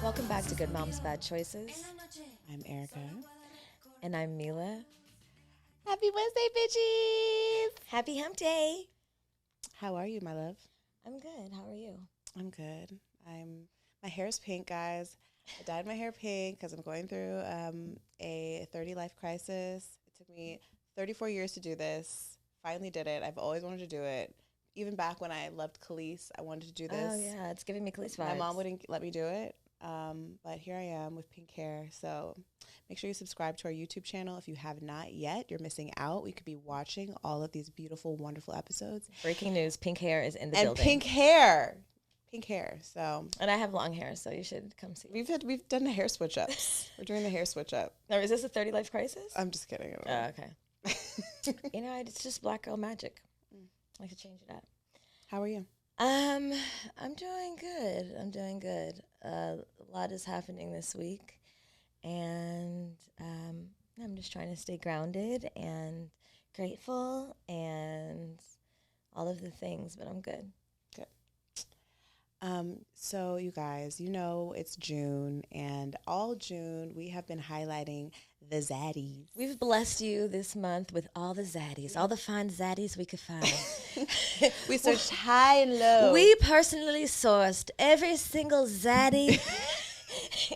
Welcome back to Good Moms Bad Choices. I'm Erica. And I'm Mila. Happy Wednesday, bitches! Happy hump day. How are you, my love? I'm good. How are you? I'm good. My hair is pink, guys. I dyed my hair pink because I'm going through a 30 life crisis. It took me 34 years to do this. Finally did it. I've always wanted to do it. Even back when I loved Khalees, I wanted to do this. Oh, yeah. It's giving me Khalees vibes. My mom wouldn't let me do it. But here I am with pink hair. So make sure you subscribe to our YouTube channel. If you have not yet, you're missing out. We could be watching all of these beautiful, wonderful episodes. Breaking news, pink hair is in the building. And pink hair. Pink hair. So, and I have long hair, so you should come see. We've done the hair switch ups. We're doing the hair switch up. Now, is this a 30 life crisis? I'm just kidding. Oh, okay. It's just black girl magic. I could change it up. How are you? I'm doing good. A lot is happening this week, and I'm just trying to stay grounded and grateful and all of the things, but I'm good. So you guys, it's June, and all June we have been highlighting the zaddies. We've blessed you this month with all the zaddies, all the fine zaddies we could find. We searched high and low. We personally sourced every single zaddy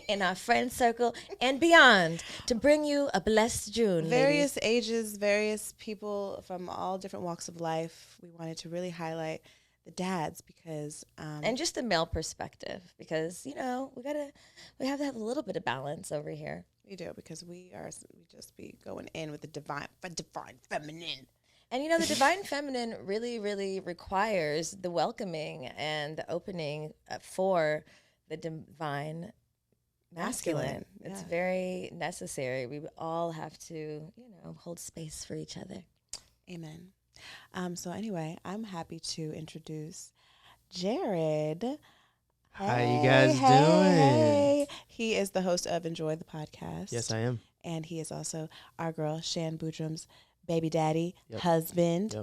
in our friend circle and beyond to bring you a blessed June. Various ladies. ages, various people from all different walks of life. We wanted to really highlight the dads because and just the male perspective, because we have to have a little bit of balance over here. We do, because we just be going in with the divine feminine. And the divine feminine really, really requires the welcoming and the opening for the divine masculine. It's very necessary. We all have to, hold space for each other. Amen. So anyway, I'm happy to introduce Jared. How you guys doing? He is the host of Enjoy the Podcast. Yes, I am. And he is also our girl, Shan Boudrum's baby daddy, husband,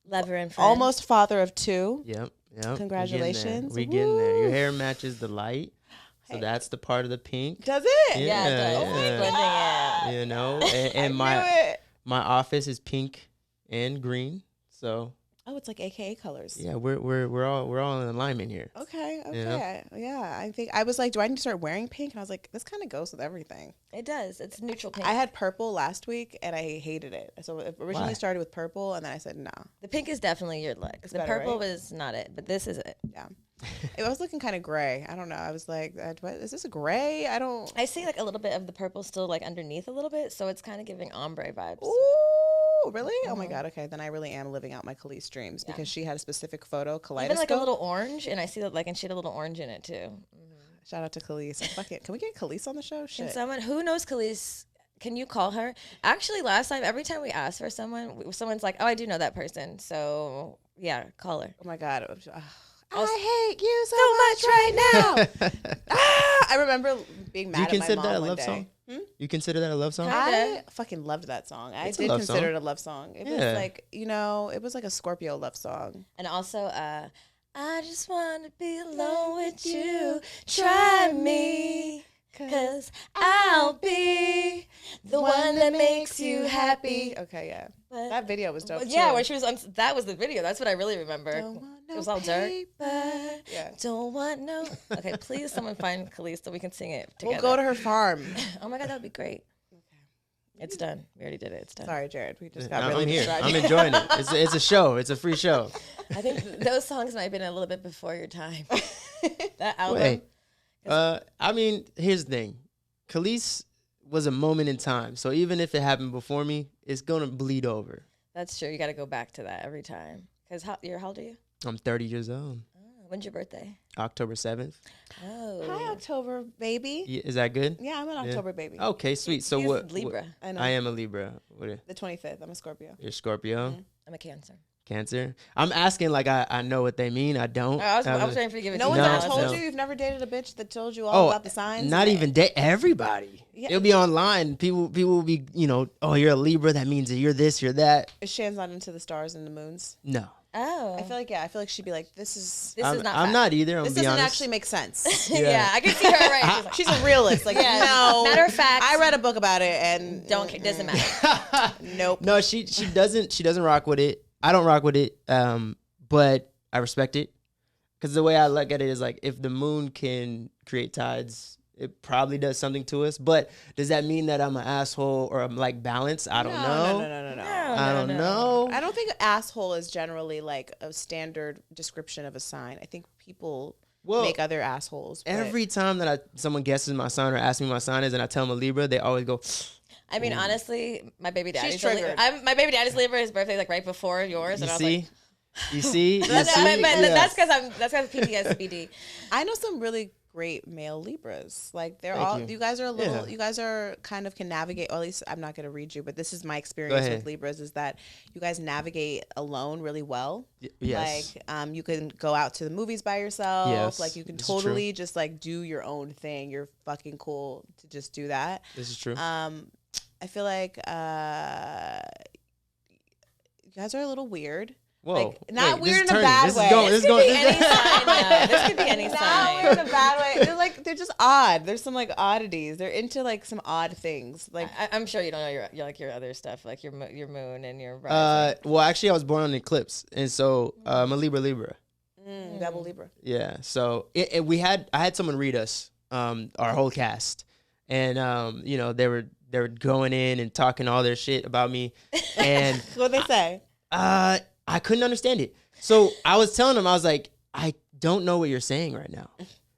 lover and friend. almost father of two. Yep. Congratulations. We're getting there. Your hair matches the light. So that's the part of the pink. Does it? Yeah, it does. Blending it. And my office is pink and green. So it's like AKA colors. Yeah, we're all in alignment here. Okay. Yeah. Yeah. I think I was like, do I need to start wearing pink? And I was like, this kind of goes with everything. It does. It's neutral pink. I had purple last week and I hated it. So it originally started with purple and then I said no. The pink is definitely your look. The purple was not it, but this is it. Yeah. I was looking kind of gray. I don't know. I was like, is this a gray? I see like a little bit of the purple still like underneath a little bit, so it's kind of giving ombre vibes. Ooh, really? Oh my God. Okay, then I really am living out my Khalees dreams because she had a specific photo, kaleidoscope. Even like a little orange, and I see that and she had a little orange in it too. Mm-hmm. Shout out to Khalees. Fuck it. Can we get Khalees on the show? Shit. Can someone who knows Khalees? Can you call her? Actually, last time, every time we asked for someone's like, oh, I do know that person. So yeah, call her. Oh my God. I hate you so much right now. I remember being mad at my mom. Do you consider that a love day. song? You consider that a love song? I fucking loved that song. I did consider it a love song. It was like, it was like a Scorpio love song. And also, I just want to be alone with you. Try me. 'Cause I'll be the one that makes you happy. Okay, yeah. That video was dope, yeah, too. when she was on, that was the video. That's what I really remember. It was all dirt. Yeah. Don't want no. Okay, please someone find Khalees so we can sing it together. We'll go to her farm. Oh my God, that would be great. Okay. It's done. We already did it. It's done. Sorry, Jared. We just got really distracted. I'm enjoying it. It's a show. It's a free show. I think those songs might have been a little bit before your time. That album. Wait. Here's the thing. Khalees was a moment in time. So even if it happened before me, it's going to bleed over. That's true. You got to go back to that every time. Because how old are you? I'm 30 years old. Oh, when's your birthday? October 7th. Oh. Hi, October baby. Yeah, is that good? Yeah, I'm an October baby. Okay, sweet. So what? Libra. I am a Libra. The 25th. I'm a Scorpio. You're Scorpio? Mm-hmm. I'm a Cancer. Cancer. I'm asking like I know what they mean. I don't. I was trying to give it to you. No one's ever told you? You've never dated a bitch that told you all about the signs? Not even everybody. Yeah. It'll be online. People will be, oh, you're a Libra. That means that you're this, you're that. Shan's not into the stars and the moons? No. Oh. I feel like she'd be like, this is not I'm fact. not either. I'm this gonna be doesn't honest. actually make sense. Yeah. I can see her right. She's a realist. Like, Yeah. no. Matter of fact, I read a book about it and doesn't matter. Nope. No, she doesn't rock with it. I don't rock with it. But I respect it. Because the way I look at it is like, if the moon can create tides, it probably does something to us. But does that mean that I'm an asshole or I'm like balanced? I don't know. No. I don't know. I don't think asshole is generally like a standard description of a sign. I think people make other assholes. Every time that someone guesses my sign or asks me my sign is and I tell them a Libra, they always go, I mean, honestly, my baby daddy's triggered. my baby daddy's Libra. His birthday's like right before yours, and I was like, You see? but that's because PTSD. I know some really great male Libras. Like Thank you guys are you guys are kind of can navigate, or at least I'm not going to read you, but this is my experience with Libras is that you guys navigate alone really well. Yes. Like you can go out to the movies by yourself. Yes, Like you can this is true. Just like do your own thing. You're fucking cool to just do that. This is true. I feel like you guys are a little weird. Whoa. Like, not wait, weird this in a is bad turning. way. This is going. Any sign. This could be any Not sign. weird in a bad way. They're just odd. There's some like oddities. They're into like some odd things. Like I'm sure you don't know your other stuff, like your moon and your rising. Well, actually, I was born on an eclipse, and so I'm a Libra. double Libra. Yeah. So I had someone read us, our whole cast, and they were going in and talking all their shit about me, and What'd they say? I couldn't understand it. So I was telling them, I was like, I don't know what you're saying right now,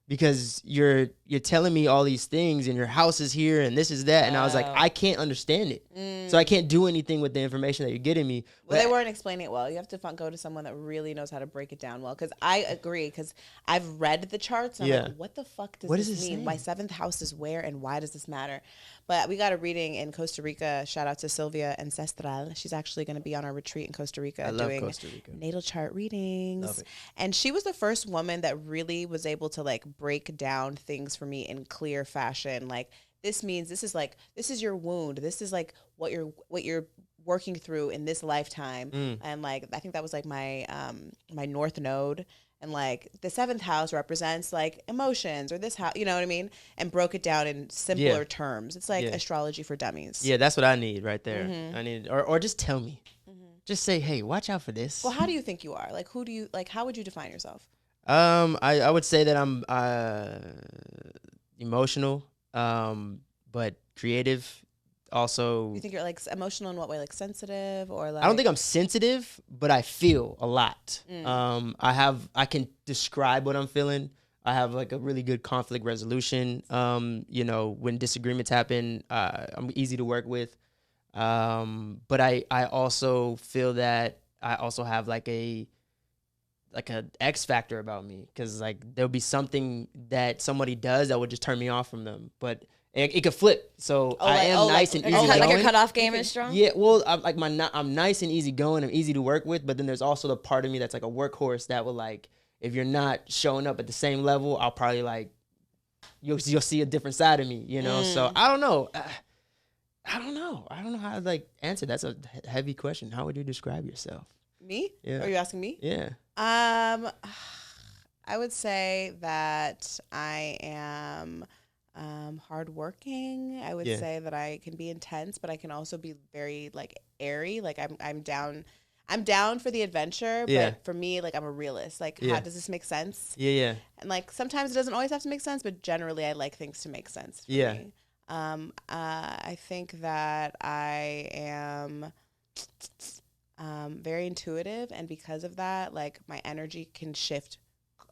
because you're telling me all these things and your house is here and this is that, and I was like, I can't understand it, so I can't do anything with the information that you're getting me. Well, they weren't explaining it well. You have to go to someone that really knows how to break it down well. Because I agree. Because I've read the charts. And I'm like, what the fuck does this mean? My 7th house is where, and why does this matter? But we got a reading in Costa Rica. Shout out to Sylvia Ancestral. She's actually going to be on our retreat in Costa Rica doing Costa Rica. natal chart readings. Love it. And she was the first woman that really was able to like break down things for me in clear fashion. Like, this means this is your wound. This is like what you're working through in this lifetime. And like I think that was like my my north node, and like the 7th house represents like emotions, or this house, you know what I mean, and broke it down in simpler terms. It's like astrology for dummies. Yeah, that's what I need right there. I need, or just tell me, just say, hey, watch out for this. Well, how do you think you are? Like, who do you like? How would you define yourself? I would say that I'm emotional, but creative. Also, You think you're like emotional in what way? Like sensitive, or like? I don't think I'm sensitive, but I feel a lot. I can describe what I'm feeling. I have like a really good conflict resolution. When disagreements happen, I'm easy to work with. But I also feel that I also have like a X factor about me, because like there'll be something that somebody does that would just turn me off from them, but it could flip. So I am nice and easy going. Like your cutoff game is strong. Yeah, well, I'm nice and easy going. I'm easy to work with, but then there's also the part of me that's like a workhorse that will like, if you're not showing up at the same level, I'll probably like you'll see a different side of me, So I don't know. I don't know how to like answer. That's a heavy question. How would you describe yourself? Me? Yeah. Are you asking me? Yeah. I would say that I am hardworking. I would say that I can be intense, but I can also be very like airy. Like I'm down for the adventure, but for me, like I'm a realist. Like, how does this make sense? Yeah. And like sometimes it doesn't always have to make sense, but generally I like things to make sense for me. I think that I am very intuitive, and because of that, like my energy can shift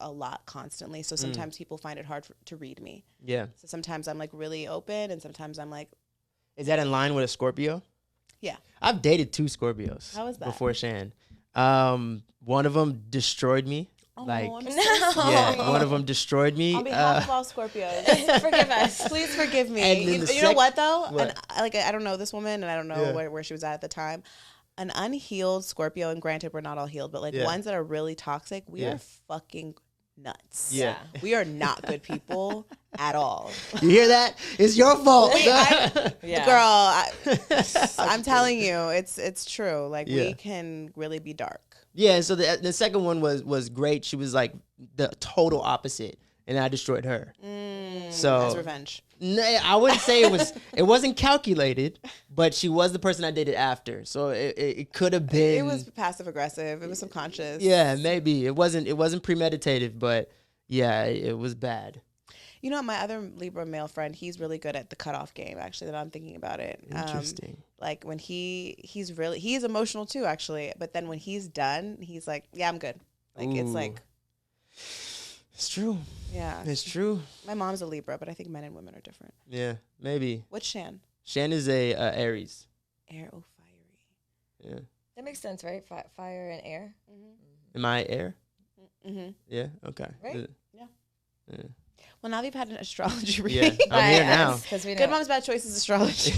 a lot constantly. So sometimes people find it hard to read me. Yeah. So sometimes I'm like really open, and sometimes I'm like. Is that in line with a Scorpio? Yeah. I've dated 2 Scorpios. How was that? Before Shan. One of them destroyed me. Oh, like, I'm so sorry. Yeah, one of them destroyed me. On behalf of all Scorpios, forgive us. Please forgive me. You know what though? What? And I don't know this woman, and I don't know where she was at the time. An unhealed Scorpio, and granted, we're not all healed, but like ones that are really toxic, we are fucking nuts. Yeah. We are not good people at all. You hear that? It's your fault. Girl, I'm telling you, it's true. Like we can really be dark. Yeah, and so the second one was great. She was like the total opposite, and I destroyed her. So As revenge. No, I wouldn't say it wasn't calculated, but she was the person I dated after. So it could have been. It was passive aggressive. It was subconscious. Yeah, maybe it wasn't premeditated, but yeah, it was bad. You know, my other Libra male friend, he's really good at the cutoff game, actually, that I'm thinking about it. Interesting. Like when he's emotional too, actually. But then when he's done, he's like, yeah, I'm good. Like, it's like. It's true. Yeah. It's true. My mom's a Libra, but I think men and women are different. Yeah, maybe. What's Shan? Shan is a Aries. Air, fiery. Yeah. That makes sense, right? Fire and air. Am I air? Mm-hmm. Yeah. Okay. Right? Yeah. Well, now they've had an astrology Yeah. reading. I'm here now. Good Moms, Bad Choices astrology.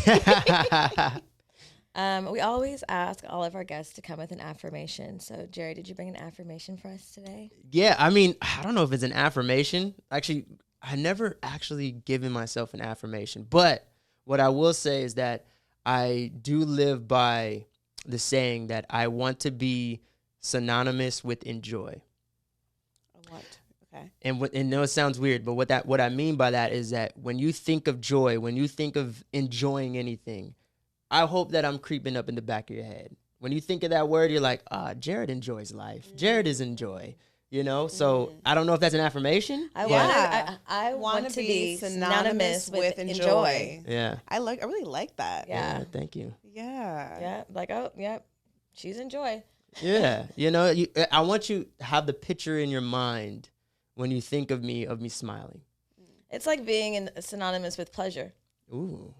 We always ask all of our guests to come with an affirmation. So, Jerry, did you bring an affirmation for us today? Yeah, I mean, I don't know if it's an affirmation. Actually, I never actually given myself an affirmation. But what I will say is that I do live by the saying that I want to be synonymous with enjoy. What? Okay. And no, it sounds weird, but what I mean by that is that when you think of joy, when you think of enjoying anything, I hope that I'm creeping up in the back of your head. When you think of that word, you're like, Jared enjoys life. Jared is enjoy. You know, so I don't know if that's an affirmation. I want to be synonymous with enjoy. Yeah. I really like that. Yeah. Thank you. Yeah. Yeah. Like, oh, yeah. She's enjoy. Yeah. You know, I want you to have the picture in your mind when you think of me smiling. It's like being synonymous with pleasure. Ooh.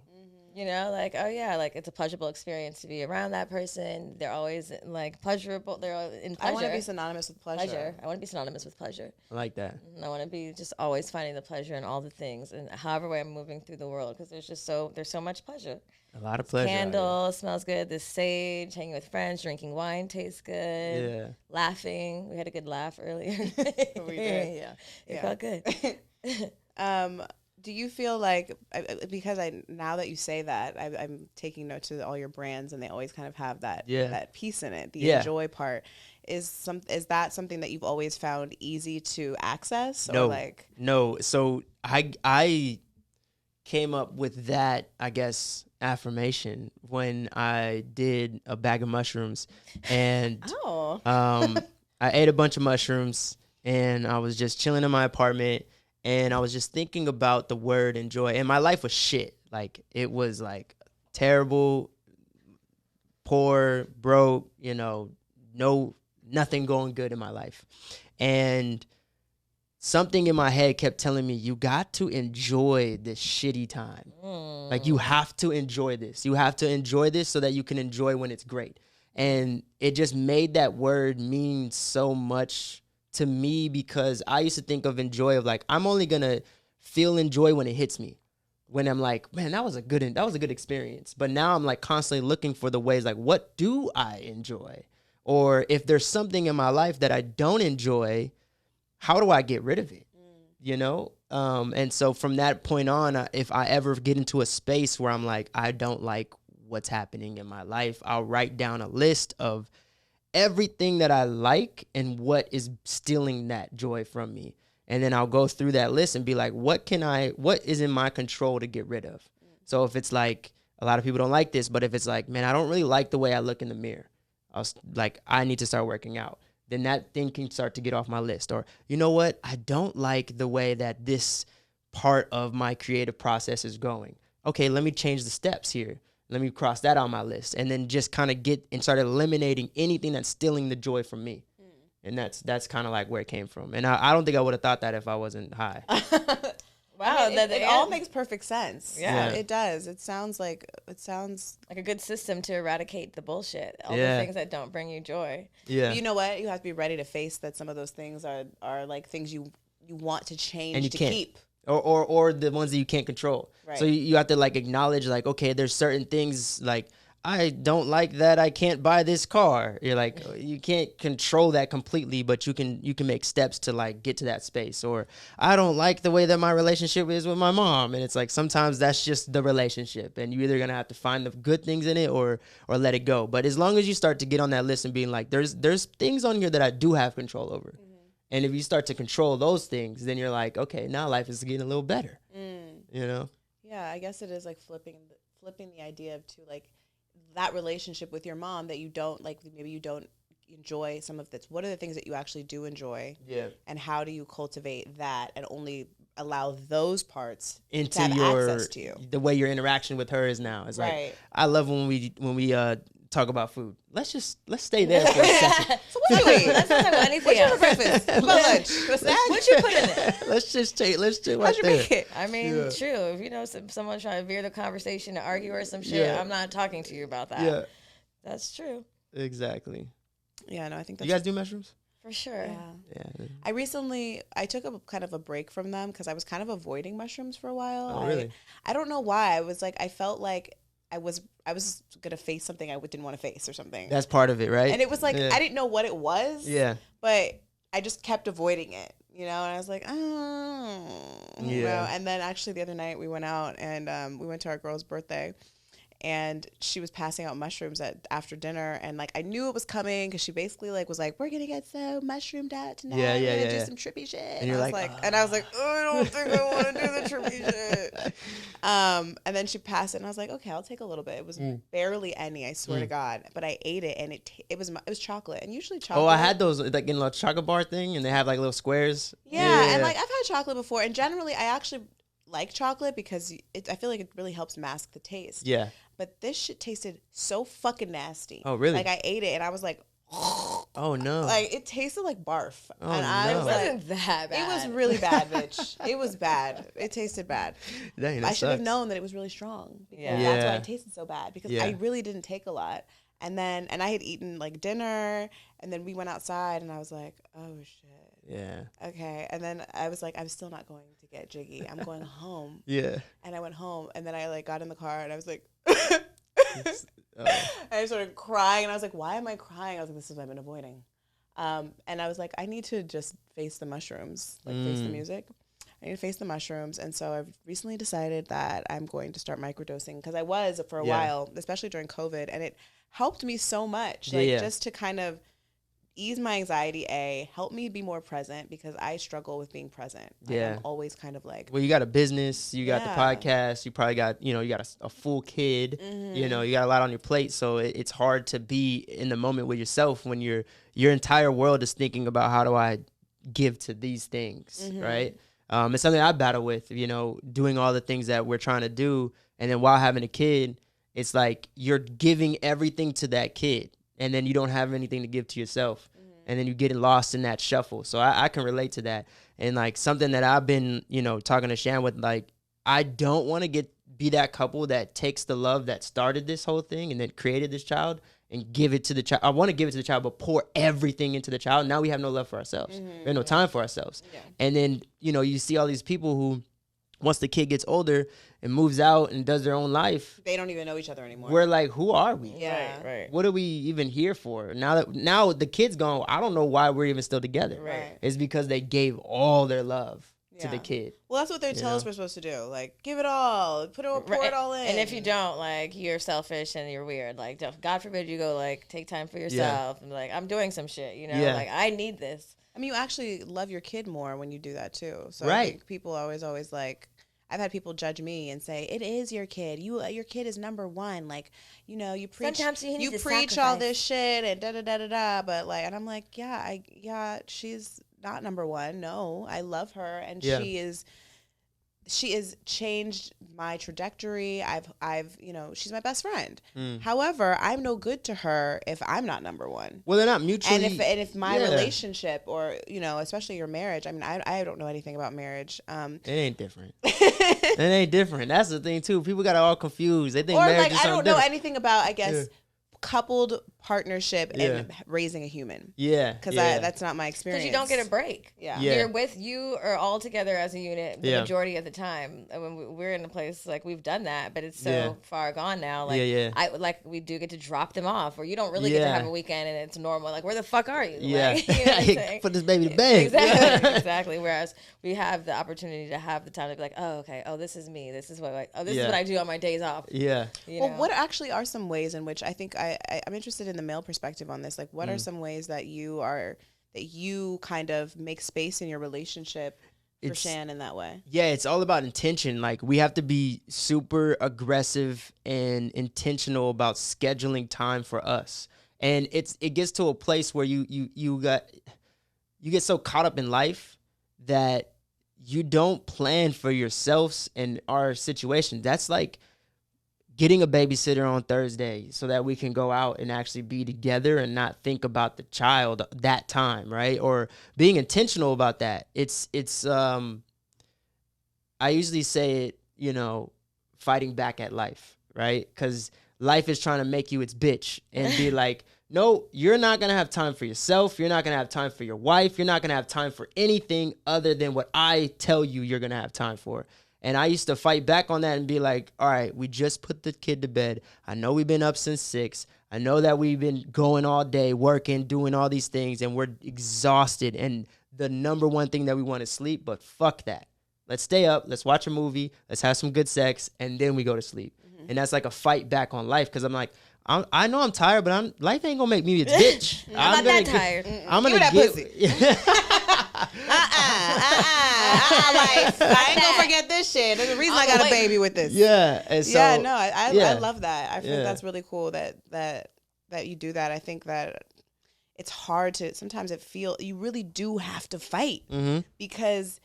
You know, like, oh yeah, like it's a pleasurable experience to be around that person. They're always like pleasurable. They're in pleasure. I want to be synonymous with pleasure. I want to be synonymous with pleasure. I like that. And I want to be just always finding the pleasure in all the things and however way I'm moving through the world, because there's so much pleasure. A lot of pleasure. Candle smells good. The sage, hanging with friends, drinking wine tastes good. Yeah. Laughing. We had a good laugh earlier. We did. Yeah. It felt good. Do you feel like, because now that you say that, I'm taking notes of all your brands, and they always kind of have that piece in it, the enjoy part. Is that something that you've always found easy to access? No. So I came up with that, I guess, affirmation when I did a bag of mushrooms, and I ate a bunch of mushrooms, and I was just chilling in my apartment. And I was just thinking about the word enjoy. And my life was shit. Like, it was, like, terrible, poor, broke, you know, nothing going good in my life. And something in my head kept telling me, you got to enjoy this shitty time. Like, you have to enjoy this. You have to enjoy this so that you can enjoy when it's great. And it just made that word mean so much to me, because I used to think of enjoy of like, I'm only gonna feel enjoy when it hits me, when I'm like, man, that was a good experience. But now I'm like constantly looking for the ways, like, what do I enjoy? Or if there's something in my life that I don't enjoy, how do I get rid of it? You know? And so from that point on, if I ever get into a space where I'm like, I don't like what's happening in my life, I'll write down a list of everything that I like and what is stealing that joy from me. And then I'll go through that list and be like, what is in my control to get rid of? So if it's like, a lot of people don't like this, but if it's like, man, I don't really like the way I look in the mirror, I need to start working out. Then that thing can start to get off my list. Or, you know what? I don't like the way that this part of my creative process is going. Okay, let me change the steps here. Let me cross that on my list, and then just kind of get and start eliminating anything that's stealing the joy from me. And that's kind of like where it came from. And I don't think I would have thought that if I wasn't high. Wow, it all makes perfect sense. Yeah. It does. It sounds like a good system to eradicate the bullshit, all the things that don't bring you joy. Yeah. But you know what? You have to be ready to face that some of those things are like things you want to change and you to can't. keep. Or the ones that you can't control. Right. So you have to like acknowledge like, okay, there's certain things like I don't like that I can't buy this car. You're like, you can't control that completely, but you can make steps to like get to that space. Or I don't like the way that my relationship is with my mom. And it's like sometimes that's just the relationship, and you're either gonna have to find the good things in it or let it go. But as long as you start to get on that list and being like, there's things on here that I do have control over. And if you start to control those things, then you're like, okay, now life is getting a little better. You know? Yeah, I guess it is like flipping the idea to like that relationship with your mom that you don't like, maybe you don't enjoy some of this. What are the things that you actually do enjoy? Yeah. And how do you cultivate that and only allow those parts into to have your access to you? The way your interaction with her is now. It's Right. like, I love when we talk about food. Let's stay there for a second. So what you eat? Let's not talk about anything What's else. your breakfast? What about lunch? What's that? What you put in it? let's do How'd right you there. make it? I mean, Yeah. true. If you know someone's trying to veer the conversation to argue or some shit, Yeah. I'm not talking to you about that. Yeah, That's true. exactly. Yeah, no, I think You that's guys do mushrooms? For sure. yeah. Yeah. I took a kind of a break from them because I was kind of avoiding mushrooms for a while. Oh, really? I don't know why. I felt like I was gonna face something I didn't want to face or something. That's part of it, right? And it was like Yeah. I didn't know what it was. Yeah. But I just kept avoiding it, you know. And I was like, oh, you know. And then actually the other night we went out and we went to our girl's birthday. And she was passing out mushrooms after dinner, and like I knew it was coming because she basically like was like, "We're gonna get so mushroomed out tonight. Yeah, We're gonna do yeah. some trippy shit." And you're I was like, and I was like, "Oh, I don't think I want to do the trippy shit." And then she passed it, and I was like, "Okay, I'll take a little bit." It was barely any, I swear to God, but I ate it, and it was chocolate, and usually chocolate. Oh, I had those like in a chocolate bar thing, and they have like little squares. Yeah, and like I've had chocolate before, and generally I actually like chocolate because I feel like it really helps mask the taste. Yeah. But this shit tasted so fucking nasty. Oh, really? Like I ate it and I was like, oh no. like it tasted like barf. Oh, and I no. was It like, wasn't that bad. it was really bad, bitch. It was bad. It tasted bad. Dang, I should have sucks. known that it was really strong. Because Yeah. that's why Yeah. it tasted so bad. Because Yeah. I really didn't take a lot. And I had eaten like dinner, and then we went outside, and I was like, oh shit. Yeah. Okay. And then I was like, I'm still not going to get jiggy. I'm going home. Yeah. And I went home, and then I like got in the car, and I was like, Oh. I started crying, and I was like, why am I crying? I was like, this is what I've been avoiding. And I was like, I need to just face the mushrooms, like face the music. I need to face the mushrooms. And so I've recently decided that I'm going to start microdosing because I was for a while, especially during COVID, and it helped me so much, like just to kind of ease my anxiety, help me be more present because I struggle with being present. Like, I'm always kind of like, well, you got a business, you got the podcast, you probably got, you got a full kid, you got a lot on your plate. So it's hard to be in the moment with yourself when your entire world is thinking about how do I give to these things, right? It's something I battle with, doing all the things that we're trying to do. And then while having a kid, it's like you're giving everything to that kid. And then you don't have anything to give to yourself. And then you get lost in that shuffle. So I can relate to that. And like something that I've been, talking to Shan with, like, I don't want to be that couple that takes the love that started this whole thing and then created this child and give it to the child. I want to give it to the child, but pour everything into the child. Now we have no love for ourselves. We have no time for ourselves. Yeah. And then, you see all these people who, once the kid gets older and moves out and does their own life, they don't even know each other anymore. We're like, who are we? Yeah. Right. What are we even here for? Now the kid's gone, I don't know why we're even still together. Right. It's because they gave all their love to the kid. Well, that's what they tell us we're supposed to do. Like, give it all. Pour it all in. And if you don't, like, you're selfish and you're weird. Like, God forbid you go, like, take time for yourself. And, like, I'm doing some shit, Like, I need this. I mean, you actually love your kid more when you do that, too. So right. I think people always like, I've had people judge me and say, it is your kid. Your kid is number one. Like, you preach. Sometimes you need to preach sacrifice. all this shit and da-da-da-da-da. But, like, and I'm like, she's not number one. No, I love her. And she has changed my trajectory. She's my best friend. However, I'm no good to her if I'm not number one. Well, they're not mutually. And if my relationship or, especially your marriage, I mean, I don't know anything about marriage. It ain't different. It ain't different. That's the thing too. People got it all confused. They think marriage is something I don't know anything about, I guess, coupled partnership Yeah. and raising a human. Yeah. Because yeah. that's not my experience. Because you don't get a break. Yeah. Yeah. You're with, you are all together as a unit the Yeah. majority of the time. And when we're in a place like we've done that, but it's so Yeah. far gone now. Like, we do get to drop them off, or you don't really get to have a weekend and it's normal. Like, where the fuck are you? Yeah. Like, you know what I'm saying? Put this baby to bed. Exactly. Exactly. Whereas we have the opportunity to have the time to be like, oh, okay, oh, this is me. This is what this is what I do on my days off. Yeah. You Well, know? what actually are some ways in which I think I'm interested in the male perspective on this? Like, what are some ways that you kind of make space in your relationship for Shan in that way? Yeah, it's all about intention. Like, we have to be super aggressive and intentional about scheduling time for us. And it gets to a place where you get so caught up in life that you don't plan for yourselves and our situation. That's like getting a babysitter on Thursday so that we can go out and actually be together and not think about the child that time, right? Or being intentional about that. It's I usually say it, fighting back at life, right? Because life is trying to make you its bitch and be like, no, you're not going to have time for yourself. You're not going to have time for your wife. You're not going to have time for anything other than what I tell you you're going to have time for. And I used to fight back on that and be like, all right, we just put the kid to bed. I know we've been up since 6. I know that we've been going all day, working, doing all these things, and we're exhausted. And the number one thing that we want is sleep, but fuck that. Let's stay up. Let's watch a movie. Let's have some good sex, and then we go to sleep. Mm-hmm. And that's like a fight back on life because I'm like, I know I'm tired, but life ain't gonna make me its bitch. I'm not that tired. I'm gonna that get pussy. Life. I ain't gonna forget this shit. There's a reason I got a baby with this. Yeah. And so, I love that. I think that's really cool that you do that. I think that it's hard to sometimes you really do have to fight because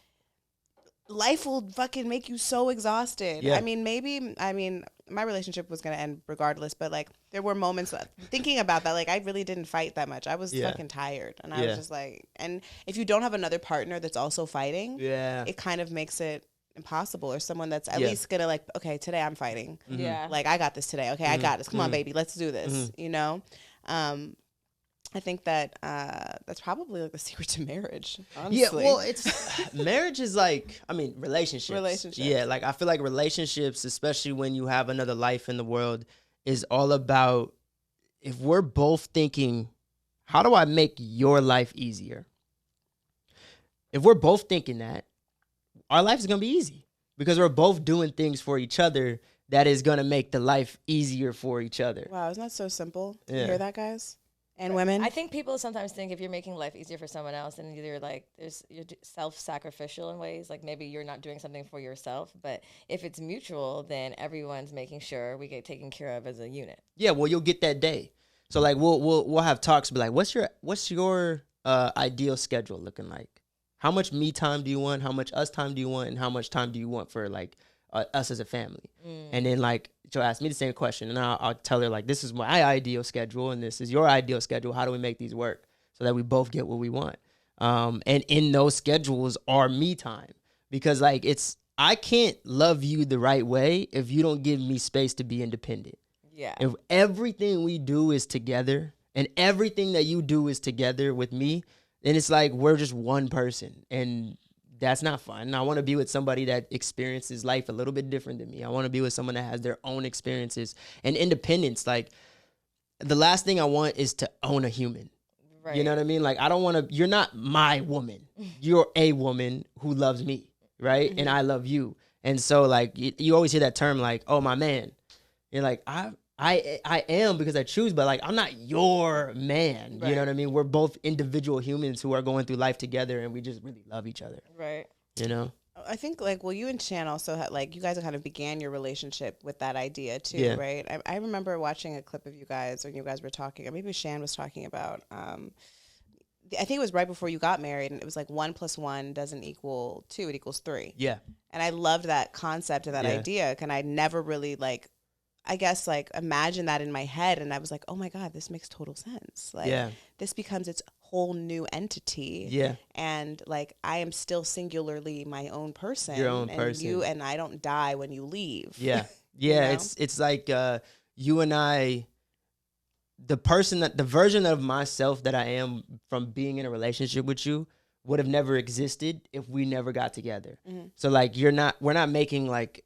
life will fucking make you so exhausted. Yeah. I mean, my relationship was going to end regardless, but like there were moments thinking about that, like I really didn't fight that much. I was fucking tired and I was just like, and if you don't have another partner that's also fighting, it kind of makes it impossible, or someone that's at least going to like, okay, today I'm fighting. Mm-hmm. Yeah. Like I got this today. Okay. I got this. Come on, baby. Let's do this. I think that that's probably like the secret to marriage, honestly. Yeah, well, it's marriage is like, relationships. Yeah, like I feel like relationships, especially when you have another life in the world, is all about if we're both thinking, how do I make your life easier? If we're both thinking that, our life is going to be easy because we're both doing things for each other that is going to make the life easier for each other. Wow, isn't that so simple? Yeah. You hear that, guys? And women? I think people sometimes think if you're making life easier for someone else, then either like you're self-sacrificial in ways, like maybe you're not doing something for yourself, but if it's mutual, then everyone's making sure we get taken care of as a unit. Yeah, well, you'll get that day. So like we'll have talks, be like, what's your ideal schedule looking like? How much me time do you want? How much us time do you want? And how much time do you want for like us as a family? And then like she'll ask me the same question, and I'll tell her like, this is my ideal schedule, and this is your ideal schedule. How do we make these work so that we both get what we want? And in those schedules are me time, because like I can't love you the right way if you don't give me space to be independent. Yeah. If everything we do is together and everything that you do is together with me, then it's like we're just one person, and that's not fun. I want to be with somebody that experiences life a little bit different than me. I want to be with someone that has their own experiences and independence. Like the last thing I want is to own a human. Right. You know what I mean? Like I don't want to, you're not my woman. You're a woman who loves me. Right. Mm-hmm. And I love you. And so like you always hear that term like, oh, my man. You're like, I am because I choose, but like I'm not your man. Right. You know what I mean? We're both individual humans who are going through life together, and we just really love each other. Right. You know? I think like, well, you and Shan also had like, you guys kind of began your relationship with that idea too, right? I remember watching a clip of you guys when you guys were talking, or maybe Shan was talking about, I think it was right before you got married, and it was like 1 + 1 doesn't equal 2, it equals 3. Yeah. And I loved that concept and that idea. And I never really like, I guess like imagine that in my head, and I was like, oh my God, this makes total sense. Like this becomes its whole new entity. Yeah. And like I am still singularly my own person. Your own person. You and I don't die when you leave. Yeah. Yeah. You know? It's like you and I the version of myself that I am from being in a relationship with you would have never existed if we never got together. So like we're not making like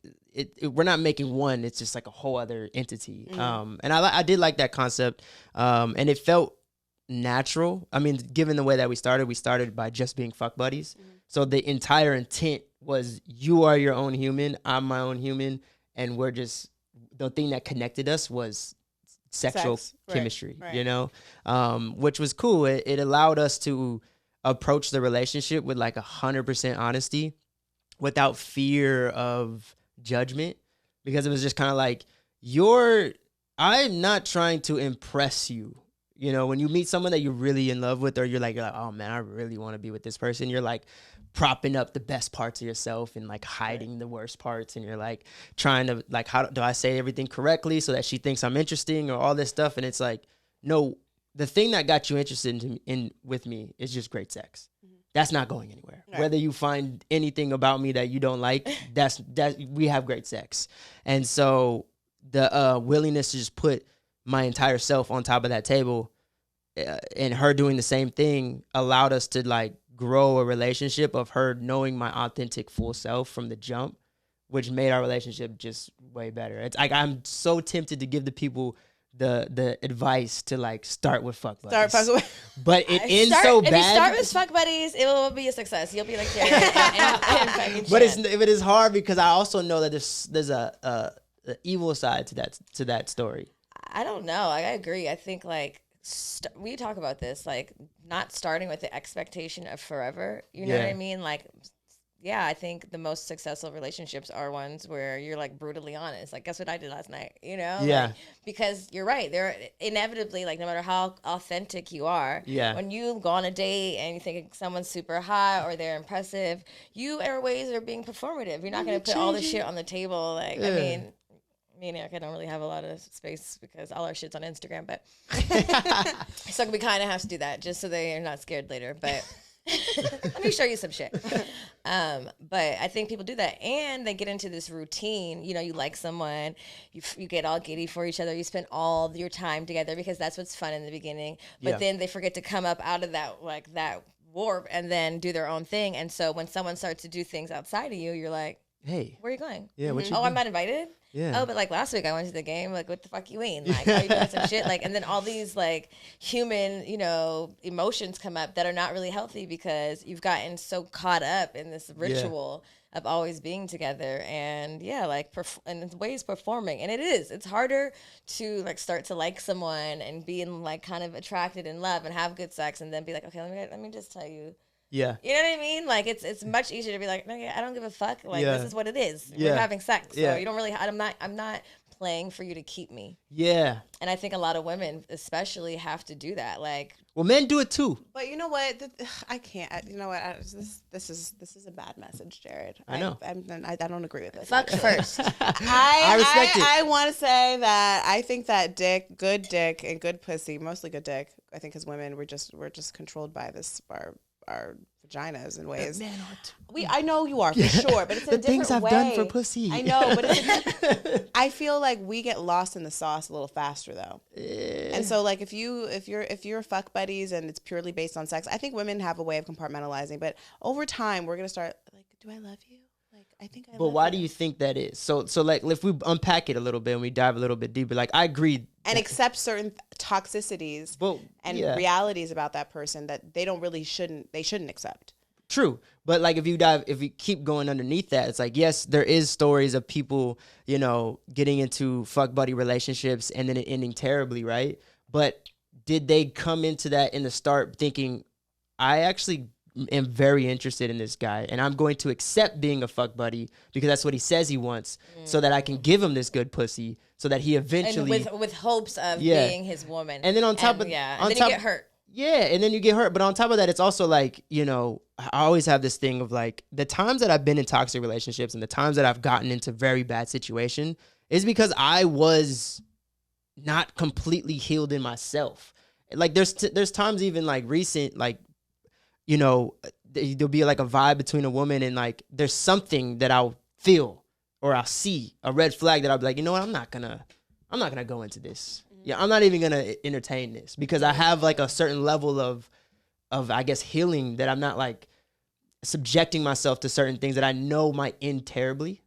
we're not making one. It's just like a whole other entity. And I did like that concept. And it felt natural. I mean, given the way that we started by just being fuck buddies. So the entire intent was you are your own human, I'm my own human, and we're just, the thing that connected us was sexual chemistry, right. you know, which was cool. It allowed us to approach the relationship with like 100% honesty without fear of judgment, because it was just kind of like, I'm not trying to impress you. You know, when you meet someone that you're really in love with, or you're like, oh man, I really want to be with this person, you're like propping up the best parts of yourself and like hiding the worst parts, and you're like trying to like, how do I say everything correctly so that she thinks I'm interesting, or all this stuff. And it's like, no, the thing that got you interested in with me is just great sex. That's not going anywhere. Right. Whether you find anything about me that you don't like, that we have great sex. And so the willingness to just put my entire self on top of that table, and her doing the same thing, allowed us to like grow a relationship of her knowing my authentic full self from the jump, which made our relationship just way better. It's like, I'm so tempted to give the people the advice to like start with fuck buddies. But it ends so bad. If you start with fuck buddies, it will be a success. You'll be like, but it's hard, because I also know that there's a evil side to that story. I don't know. I agree. I think like we talk about this, like not starting with the expectation of forever. You know what I mean? Like, yeah, I think the most successful relationships are ones where you're like brutally honest. Like, guess what I did last night? You know? Yeah. Like, because you're right. They're inevitably, like, no matter how authentic you are, when you go on a date and you think someone's super hot or they're impressive, you always are being performative. You're not going to put all the shit on the table. Like, I mean, me and Erica don't really have a lot of space because all our shit's on Instagram, but so we kind of have to do that just so they're not scared later. But let me show you some shit. But I think people do that, and they get into this routine. You know, you like someone, you get all giddy for each other. You spend all your time together because that's what's fun in the beginning. But then they forget to come up out of that, like that warp, and then do their own thing. And so when someone starts to do things outside of you, you're like, hey, where are you going? Yeah, what you I'm not invited? Yeah. Oh, but like last week I went to the game. Like, what the fuck you mean? Like, are you doing some shit? Like, and then all these like human, you know, emotions come up that are not really healthy because you've gotten so caught up in this ritual of always being together. And like, and ways performing. And it's harder to like start to like someone and be in like kind of attracted in love and have good sex, and then be like, okay, let me just tell you. Yeah. You know what I mean? Like, it's much easier to be like, no, I don't give a fuck. Like, this is what it is. We're having sex. So you don't really, I'm not playing for you to keep me. Yeah. And I think a lot of women especially have to do that. Like, well, men do it too. But you know what? I can't. You know what? This is a bad message, Jared. I know. I don't agree with this. Fuck first. I respect it. I want to say that I think that good dick and good pussy, mostly good dick. I think as women, we're just controlled by this our vaginas in ways. Men aren't. I know you are for sure, but it's in a different way. The things I've done for pussy. I know, but I feel like we get lost in the sauce a little faster though. And so like if you're fuck buddies and it's purely based on sex, I think women have a way of compartmentalizing. But over time, we're gonna start like, do I love you? Like, I think I. But why do you think that is? So like if we unpack it a little bit and we dive a little bit deeper, like I agree. And accept certain toxicities and realities about that person that they shouldn't accept. True. But like if you keep going underneath that, it's like, yes, there is stories of people, you know, getting into fuck buddy relationships and then it ending terribly, right? But did they come into that in the start thinking, I actually am very interested in this guy and I'm going to accept being a fuck buddy because that's what he says he wants, so that I can give him this good pussy, so that he eventually and with hopes of being his woman. And then on top of you get hurt. Yeah, and then you get hurt. But on top of that, it's also like, you know, I always have this thing of like the times that I've been in toxic relationships and the times that I've gotten into very bad situation is because I was not completely healed in myself. Like there's times even like recent, like, you know, there'll be like a vibe between a woman and like there's something that I'll feel or I'll see, a red flag that I'll be like, you know what, I'm not gonna go into this. yeah, I'm not even gonna entertain this because I have like a certain level of I guess healing that I'm not like subjecting myself to certain things that I know might end terribly.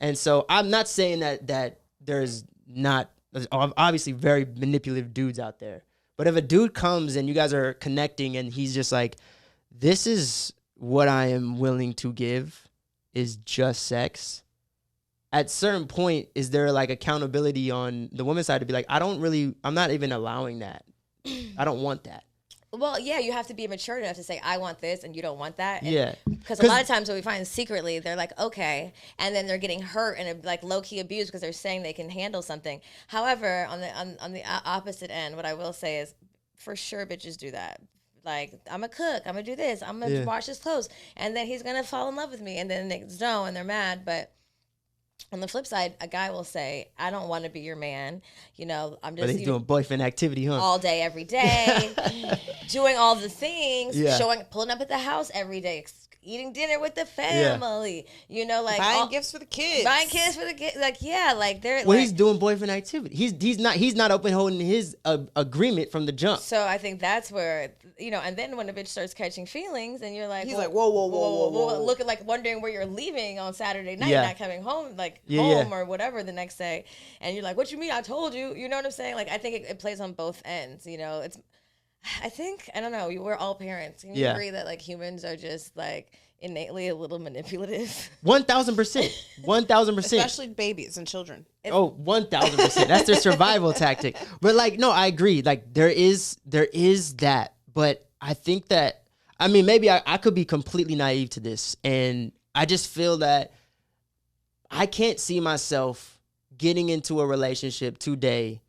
And so I'm not saying that there's obviously very manipulative dudes out there. But if a dude comes and you guys are connecting and he's just like, this is what I am willing to give is just sex. At certain point, is there like accountability on the woman's side to be like, I'm not even allowing that. I don't want that. Well, yeah, you have to be mature enough to say, I want this and you don't want that. Yeah. Because a lot of times what we find secretly, they're like, okay. And then they're getting hurt and like low-key abused because they're saying they can handle something. However, on the opposite end, what I will say is, for sure bitches do that. Like, I'm going to cook. I'm going to do this. I'm going to wash his clothes. And then he's going to fall in love with me. And then they don't and they're mad. But on the flip side, a guy will say, I don't want to be your man. You know, I'm just... But he's doing boyfriend activity, huh? All day, every day. Doing all the things. Pulling up at the house every day. Eating dinner with the family. You know, like... Buying gifts for the kids. Buying gifts for the kids. Like, yeah, like they're... Well, he's doing boyfriend activity. He's not open holding his agreement from the jump. So I think that's where, you know, and then when a bitch starts catching feelings and you're like... He's like, whoa. Looking like wondering where you're leaving on Saturday night, not coming home, home or whatever the next day. And you're like, what you mean? I told you. You know what I'm saying? Like, I think it plays on both ends, you know? I don't know, we're all parents. Can you agree that like humans are just like innately a little manipulative? 1,000%. 1,000%. Especially babies and children. 1,000%. That's their survival tactic. But like, no, I agree. Like there is that. But I think that, I mean, maybe I could be completely naive to this. And I just feel that I can't see myself getting into a relationship today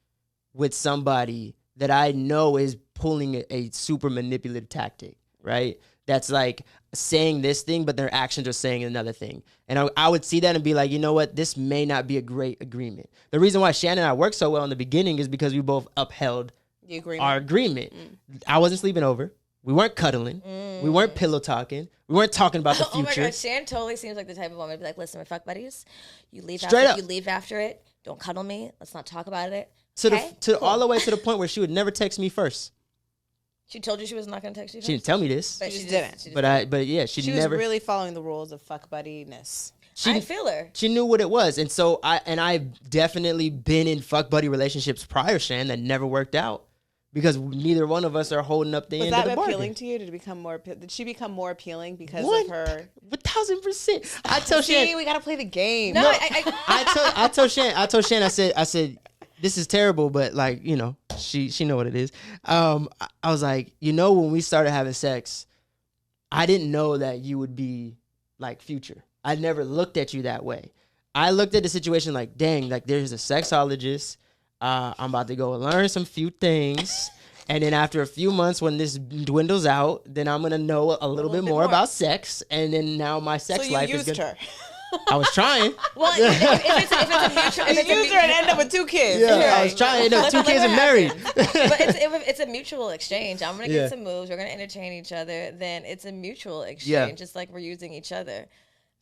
with somebody that I know is pulling a super manipulative tactic, right? That's like saying this thing, but their actions are saying another thing. And I would see that and be like, you know what? This may not be a great agreement. The reason why Shannon and I worked so well in the beginning is because we both upheld our agreement. I wasn't sleeping over. We weren't cuddling. We weren't pillow talking. We weren't talking about the future. Oh my God, Shan totally seems like the type of woman to be like, listen, my fuck buddies, you leave after it. Don't cuddle me. Let's not talk about it. All the way to the point where she would never text me first. She told you she was not going to text you first? She didn't tell me this. But she didn't. She never. Was really following the rules of fuck buddiness. I feel her. She knew what it was. And so I've definitely been in fuck buddy relationships prior, Shan, that never worked out. Because neither one of us are holding up the end of the bargain. Was that appealing to you? Did she become more appealing because of her? 1,000%. I tell Shan, we got to play the game. No, I told Shan, I said, this is terrible, but like, you know, she know what it is. I was like, you know, when we started having sex, I didn't know that you would be like Future. I never looked at you that way. I looked at the situation like, dang, like there's a sexologist. I'm about to go learn some few things. And then after a few months, when this dwindles out, then I'm going to know a little bit more about sex. And then now my sex life is good. Her. I was trying. Well, if it's a mutual... If you used her and end up with 2 kids. Yeah, I was trying. 2 kids are married. But it's a mutual exchange. I'm going to get some moves. We're going to entertain each other. Then it's a mutual exchange, just like we're using each other.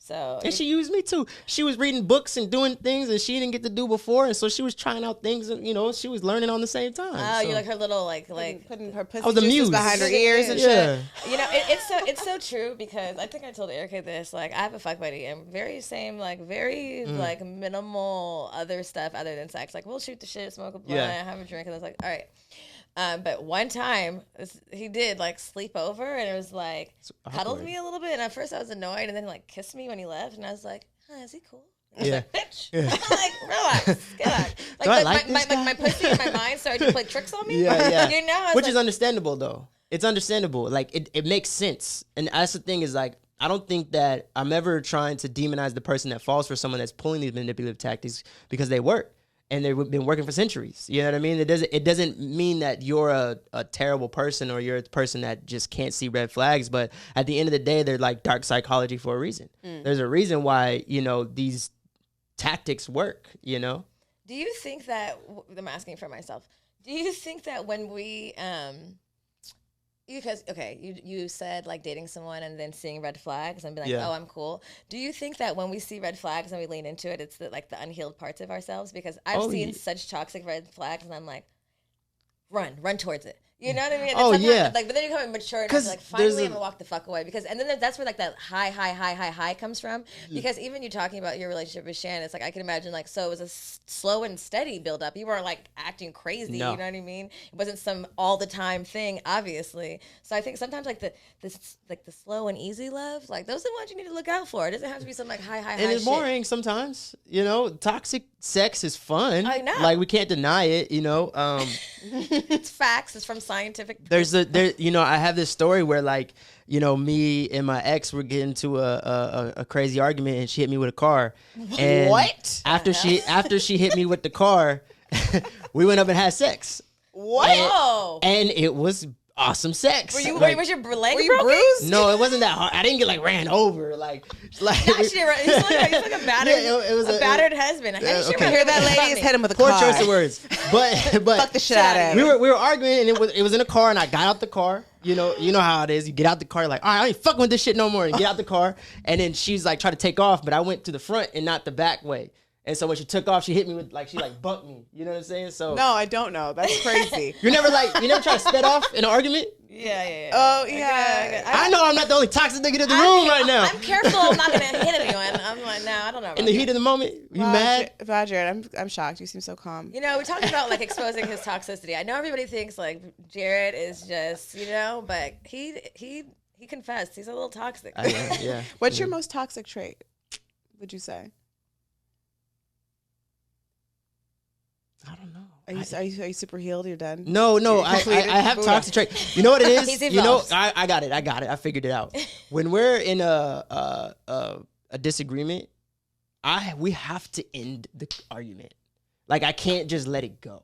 So, and she used me too. She was reading books and doing things that she didn't get to do before, and so she was trying out things, and you know, she was learning on the same time. Oh, so. you're like her little putting her pussy juices behind her ears and shit. You know, it's so true because I think I told Erica this. Like, I have a fuck buddy and very like minimal other stuff other than sex. Like, we'll shoot the shit, smoke a blunt, have a drink, and it's like, all right. But one time he did like sleep over and it was like cuddled me a little bit. And at first I was annoyed and then like kissed me when he left. And I was like, is he cool? I was like, bitch. I'm like, relax. Get out. Like, my pussy and my mind started to play tricks on me. Yeah. You know? Which is understandable though. It's understandable. Like it makes sense. And that's the thing is like, I don't think that I'm ever trying to demonize the person that falls for someone that's pulling these manipulative tactics because they work. And they've been working for centuries. You know what I mean? It doesn't mean that you're a terrible person or you're a person that just can't see red flags. But at the end of the day, they're like dark psychology for a reason. There's a reason why, you know, these tactics work, you know? Do you think that, I'm asking for myself, do you think that when we, Because you said like dating someone and then seeing red flags and be like, Yeah. oh, I'm cool. Do you think that when we see red flags and we lean into it, it's the unhealed parts of ourselves? Because I've seen such toxic red flags and I'm like, run towards it. You know what I mean? And Oh, sometimes, like, but then you become mature and I'm like, finally, I'm gonna walk the fuck away and then that's where like that high comes from. Because even you talking about your relationship with Shan, it's like I can imagine like so it was a slow and steady build up. You weren't like acting crazy. No. You know what I mean? It wasn't some all the time thing, obviously. So I think sometimes like the slow and easy love, like those are the ones you need to look out for. It doesn't have to be some like high. And it's boring sometimes. You know, toxic sex is fun. I know. Like we can't deny it. You know. It's facts. It's from scientific. I have this story where like, me and my ex were getting into a crazy argument and she hit me with a car. And what? After she hit me with the car, we went up and had sex. What? And it was awesome sex. Was your leg Were you broken? bruised? No, it wasn't that hard. I didn't get like ran over. Like He's like a battered, it was a battered husband. Hear that, ladies? Hit him with a poor car. choice of words. But Fuck the shit out of him. we were arguing and it was in a car and I got out the car. You know how it is. You get out the car, you're like, all right, I ain't fucking with this shit no more. And you get out the car, and then she's like trying to take off, but I went to the front and not the back way. And so when she took off, she hit me with she bumped me. You know what I'm saying? So No, I don't know. That's crazy. you never try to sped off in an argument? Yeah. Oh yeah. I know I'm not the only toxic nigga in the room right now. I'm careful. I'm not gonna hit anyone. I'm like, no, I don't know. In the heat of the moment, you mad? Wow, Jared, I'm shocked. You seem so calm. We talked about like exposing his toxicity. I know everybody thinks like Jared is just, but he confessed he's a little toxic. Yeah. What's your most toxic trait? Would you say? I don't know. Are you super healed? You're done. No. I have toxic trait. You know what it is? He's evolved. I got it. I figured it out. When we're in a disagreement, we have to end the argument. Like I can't just let it go.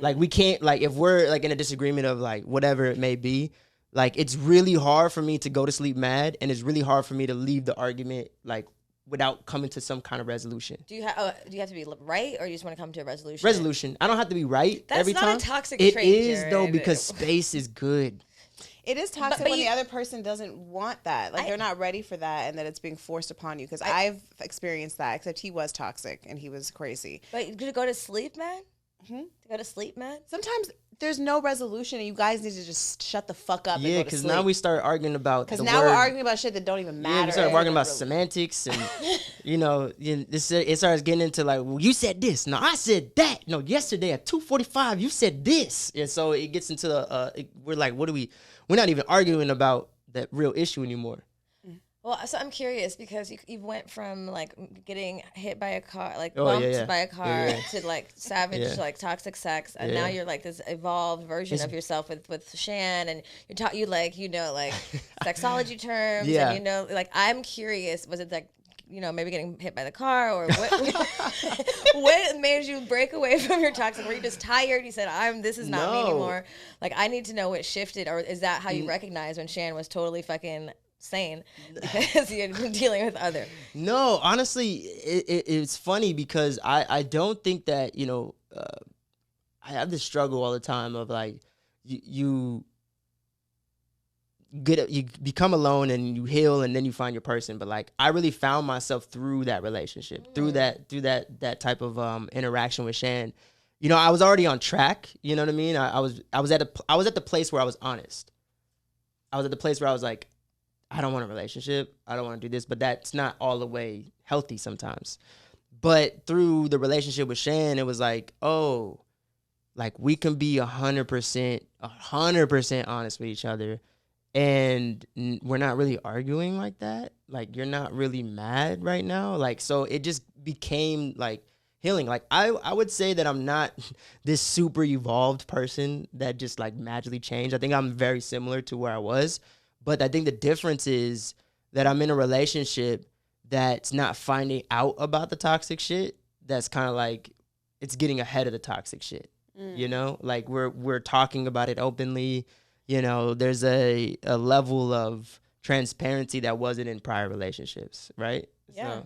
Like we can't, like if we're like in a disagreement of like whatever it may be, like it's really hard for me to go to sleep mad, and it's really hard for me to leave the argument like without coming to some kind of resolution. Do you have to be right, or you just want to come to a resolution? Resolution. I don't have to be right every time. That's not a toxic it trait, is Jared. though, because space is good. It is toxic but when the other person doesn't want that. Like they're not ready for that, and that it's being forced upon you. Because I've experienced that. Except he was toxic and he was crazy. But to go to sleep, man. To go to sleep, man. Sometimes there's no resolution, and you guys need to just shut the fuck up. Yeah, because now we start arguing about. Because now we're arguing about shit that don't even matter. Yeah, we start arguing about semantics, and it starts getting into like, well, you said this, no, I said that. No, yesterday at 2:45, you said this, and so it gets into we're like, what do we? We're not even arguing about that real issue anymore. Well, so I'm curious because you went from like getting hit by a car, like Oh, bumped yeah. by a car, Yeah. to like savage, Yeah. like toxic sex, and Yeah. now you're like this evolved version of yourself with Shan, and you're taught like sexology terms, Yeah. and like I'm curious, was it like maybe getting hit by the car, or what? What made you break away from your toxic? Were you just tired? You said, this is not me No. anymore. Like I need to know what shifted, or is that how you recognize when Shan was totally fucking sane because you're dealing with other? No, honestly, it's funny because I don't think that I have this struggle all the time of like you become alone and you heal and then you find your person, but like I really found myself through that relationship, through that type of interaction with Shan. I was already on track. You know what I mean? I was at the place where I was honest. I was at the place where I was like, I don't want a relationship. I don't want to do this, but that's not all the way healthy sometimes. But through the relationship with Shan, it was like, oh, like we can be 100% honest with each other. And we're not really arguing like that. Like you're not really mad right now. Like, so it just became like healing. Like I would say that I'm not this super evolved person that just like magically changed. I think I'm very similar to where I was. But I think the difference is that I'm in a relationship that's not finding out about the toxic shit. That's kind of like it's getting ahead of the toxic shit. Like we're talking about it openly. There's a level of transparency that wasn't in prior relationships, right? Yeah.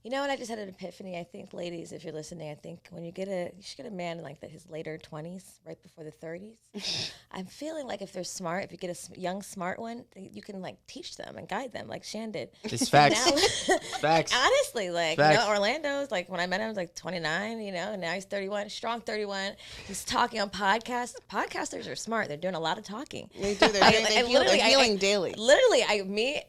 You know what? I just had an epiphany. I think, ladies, if you're listening, I think when you should get a man in like his later 20s, right before the 30s. I'm feeling like if they're smart, if you get a young, smart one, you can like teach them and guide them like Shan did. It's facts. Now, Facts. honestly, like, Facts. you know, Orlando's like, when I met him, I was like 29, you know, and now he's 31, strong 31. He's talking on podcasts. Podcasters are smart. They're doing a lot of talking. They do. They're healing daily. Literally,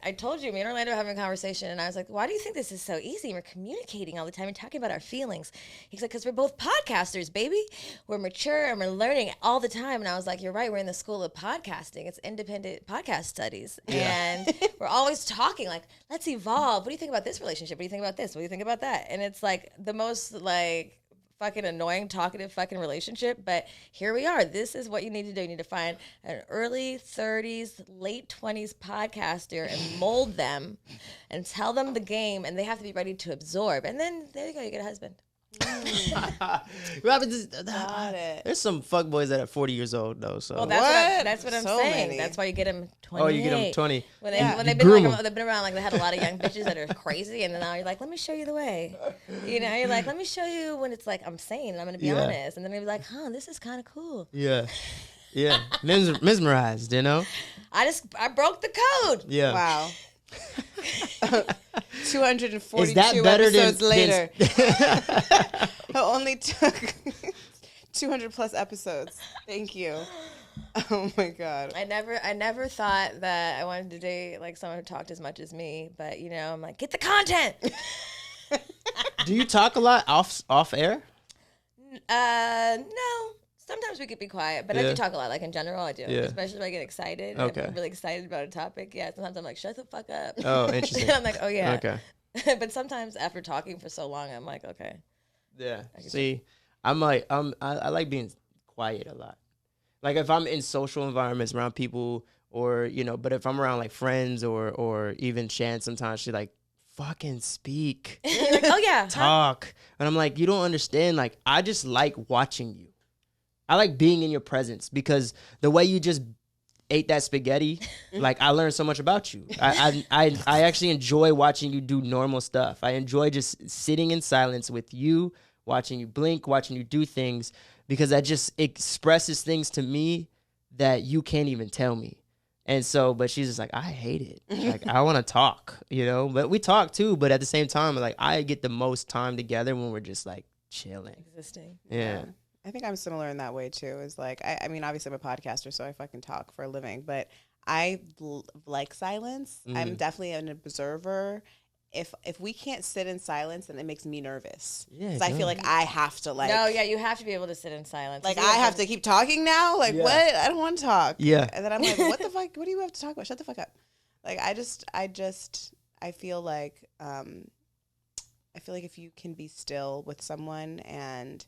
I told you, me and Orlando were having a conversation, and I was like, why do you think this is so easy? We're communicating all the time and talking about our feelings. He's like, because we're both podcasters, baby. We're mature and we're learning all the time. And I was like, you're right. We're in the school of podcasting. It's independent podcast studies. Yeah. And we're always talking like, let's evolve. What do you think about this relationship? What do you think about this? What do you think about that? And it's like the most like fucking annoying, talkative fucking relationship. But here we are. This is what you need to do. You need to find an early 30s, late 20s podcaster and mold them and tell them the game, and they have to be ready to absorb. And then there you go. You get a husband. Got it. There's some fuckboys that are 40 years old though. So Well, that's what I'm So saying. many. That's why you get them 20. oh, you get them 20. When You they've groom been 'em. they've been around, like they had a lot of young bitches that are crazy, and then now you're like, let me show you the way. You know, you're like, let me show you when it's like I'm sane and I'm gonna be Yeah. honest, and then they're like, huh, this is kind of cool. Yeah. Yeah. Mesmerized, you know? I broke the code. Yeah. Wow. 242 Is that better episodes than later. It only took 200 plus episodes. Thank you. Oh my God. I never thought that I wanted to date like someone who talked as much as me, but you know, I'm like, get the content. Do you talk a lot off air? No. Sometimes we could be quiet, but I Yeah. do talk a lot. Like in general, I do. Yeah. Especially if I get excited. Okay. I'm really excited about a topic. Yeah. Sometimes I'm like, shut the fuck up. Oh, interesting. I'm like, oh yeah. Okay. But sometimes after talking for so long, I'm like, okay. Yeah. See, I'm like I like being quiet a lot. Like if I'm in social environments around people, or you know, but if I'm around like friends or even Shan, sometimes she like fucking speak, You're like, oh yeah. talk, and I'm like, you don't understand. Like I just like watching you. I like being in your presence because the way you just ate that spaghetti, like I learned so much about you. I actually enjoy watching you do normal stuff. I enjoy just sitting in silence with you, watching you blink, watching you do things, because that just expresses things to me that you can't even tell me. And so, but she's just like, I hate it. Like, I want to talk, you know? But we talk too, but at the same time, like, I get the most time together when we're just like chilling. Existing. Yeah. I think I'm similar in that way too. Is like, I mean, obviously I'm a podcaster, so I fucking talk for a living, but I like silence. I'm definitely an observer. If we can't sit in silence, then it makes me nervous. Yeah, because I feel like I have to like. No, yeah, you have to be able to sit in silence. Like I have to keep talking now. Like Yeah. what? I don't want to talk. Yeah. And then I'm like, what the fuck? What do you have to talk about? Shut the fuck up. Like I feel like if you can be still with someone and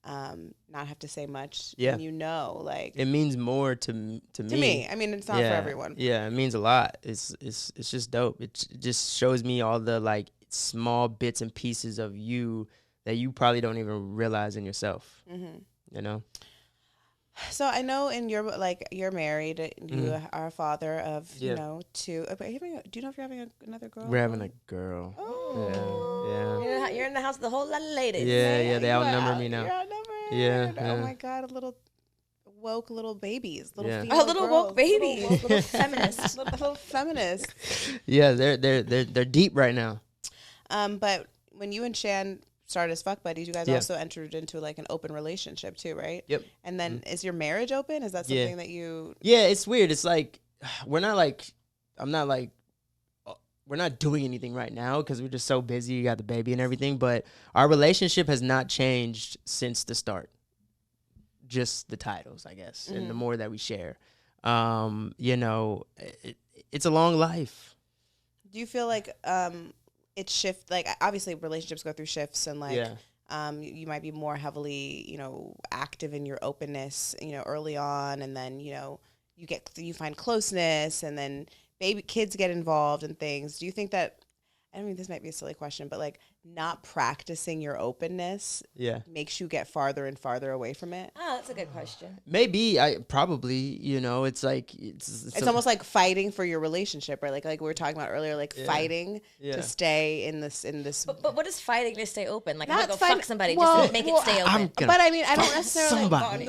not have to say much, Yeah. then you know, like It means more to me. to me. I mean, it's not for everyone. Yeah, it means a lot. It's just dope. It just shows me all the like small bits and pieces of you that you probably don't even realize in yourself. Mm-hmm. You know? So I know in your like you're married. You are a father of Yeah. you know two. But do you know if you're having another girl? We're having a girl. Oh. Yeah. You're in the house with a whole lot of ladies. Yeah, they You outnumber are- me now. You're outnumbered. Yeah, Oh yeah. my God, little woke little babies, little Yeah. female Oh, little woke girls, babies. little Little feminists. little feminists. Yeah, they're deep right now. But when you and Shan started as fuck buddies, you guys Yeah. also entered into like an open relationship too, right? Yep. And then is your marriage open? Is that Yeah. something that you? Yeah, it's weird. It's like we're not doing anything right now because we're just so busy. You got the baby and everything, but our relationship has not changed since the start. Just the titles, I guess, and the more that we share. You know, it's a long life. Do you feel like it shift? Like obviously relationships go through shifts, and like Yeah. you might be more heavily active in your openness early on, and then you find closeness, and then kids get involved and things. Do you think that I mean, this might be a silly question, but like not practicing your openness makes you get farther and farther away from it? Oh, that's a good question. Maybe probably, it's like it's almost like fighting for your relationship, right? Like we were talking about earlier, like fighting to stay in this. But what is fighting to stay open? Like, Not I'm gonna go fuck somebody well, just to make it stay open. But I mean, I don't necessarily somebody.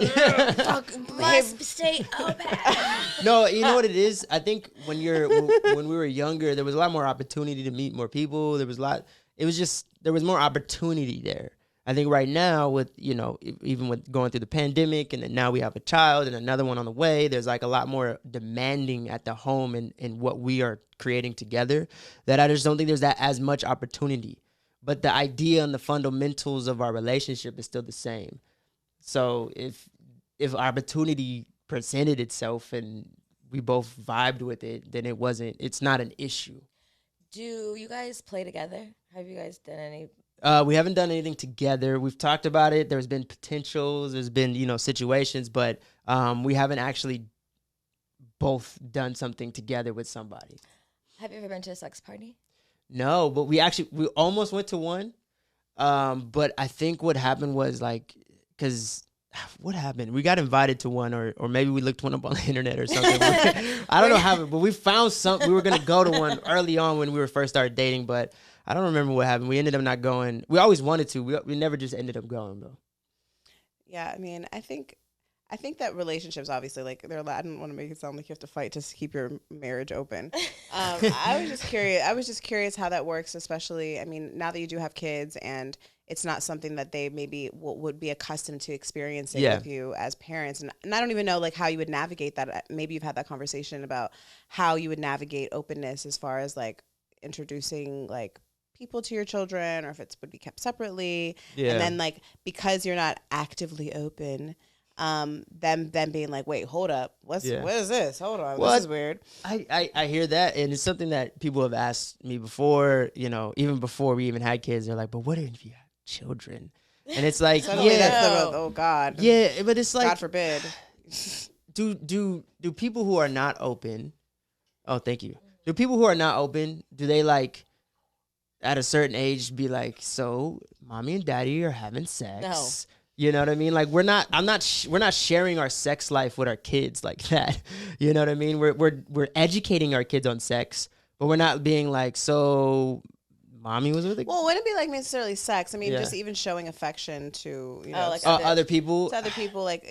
Must stay open. No, you know what it is? I think when we were younger, there was a lot more opportunity to meet more people. There was there was more opportunity there. I think right now with, even with going through the pandemic and then now we have a child and another one on the way, there's like a lot more demanding at the home and what we are creating together that I just don't think there's that as much opportunity. But the idea and the fundamentals of our relationship is still the same. So if opportunity presented itself and we both vibed with it, then it's not an issue. Do you guys play together? Have you guys done any? We haven't done anything together. We've talked about it. There's been potentials. There's been, situations, but we haven't actually both done something together with somebody. Have you ever been to a sex party? No, but we almost went to one. But I think what happened was what happened? We got invited to one or maybe we looked one up on the internet or something. I don't know how, but we found we were going to go to one early on when we were first started dating, but I don't remember what happened. We ended up not going. We always wanted to. We never just ended up going though. Yeah, I mean, I think that relationships, obviously, like I don't want to make it sound like you have to fight to keep your marriage open. I was just curious how that works, especially, I mean, now that you do have kids and it's not something that they maybe would be accustomed to experiencing with you as parents. And I don't even know like how you would navigate that. Maybe you've had that conversation about how you would navigate openness as far as like introducing like people to your children, or if it would be kept separately. Yeah. And then like, because you're not actively open, them being like, wait, hold up. What is this? Hold on. This is weird. I hear that. And it's something that people have asked me before, even before we even had kids. They're like, but what if you have children? And it's like, oh God. Yeah. But it's like, God forbid. Do people who are not open, oh, thank you. Do people who are not open, do they like at a certain age be like, so mommy and daddy are having sex? No. You know what I mean? Like we're not sharing our sex life with our kids like that. You know what I mean? We're educating our kids on sex, but we're not being like, so mommy was with it. Well, it wouldn't be like necessarily sex. I mean, just even showing affection to other people. To other people, like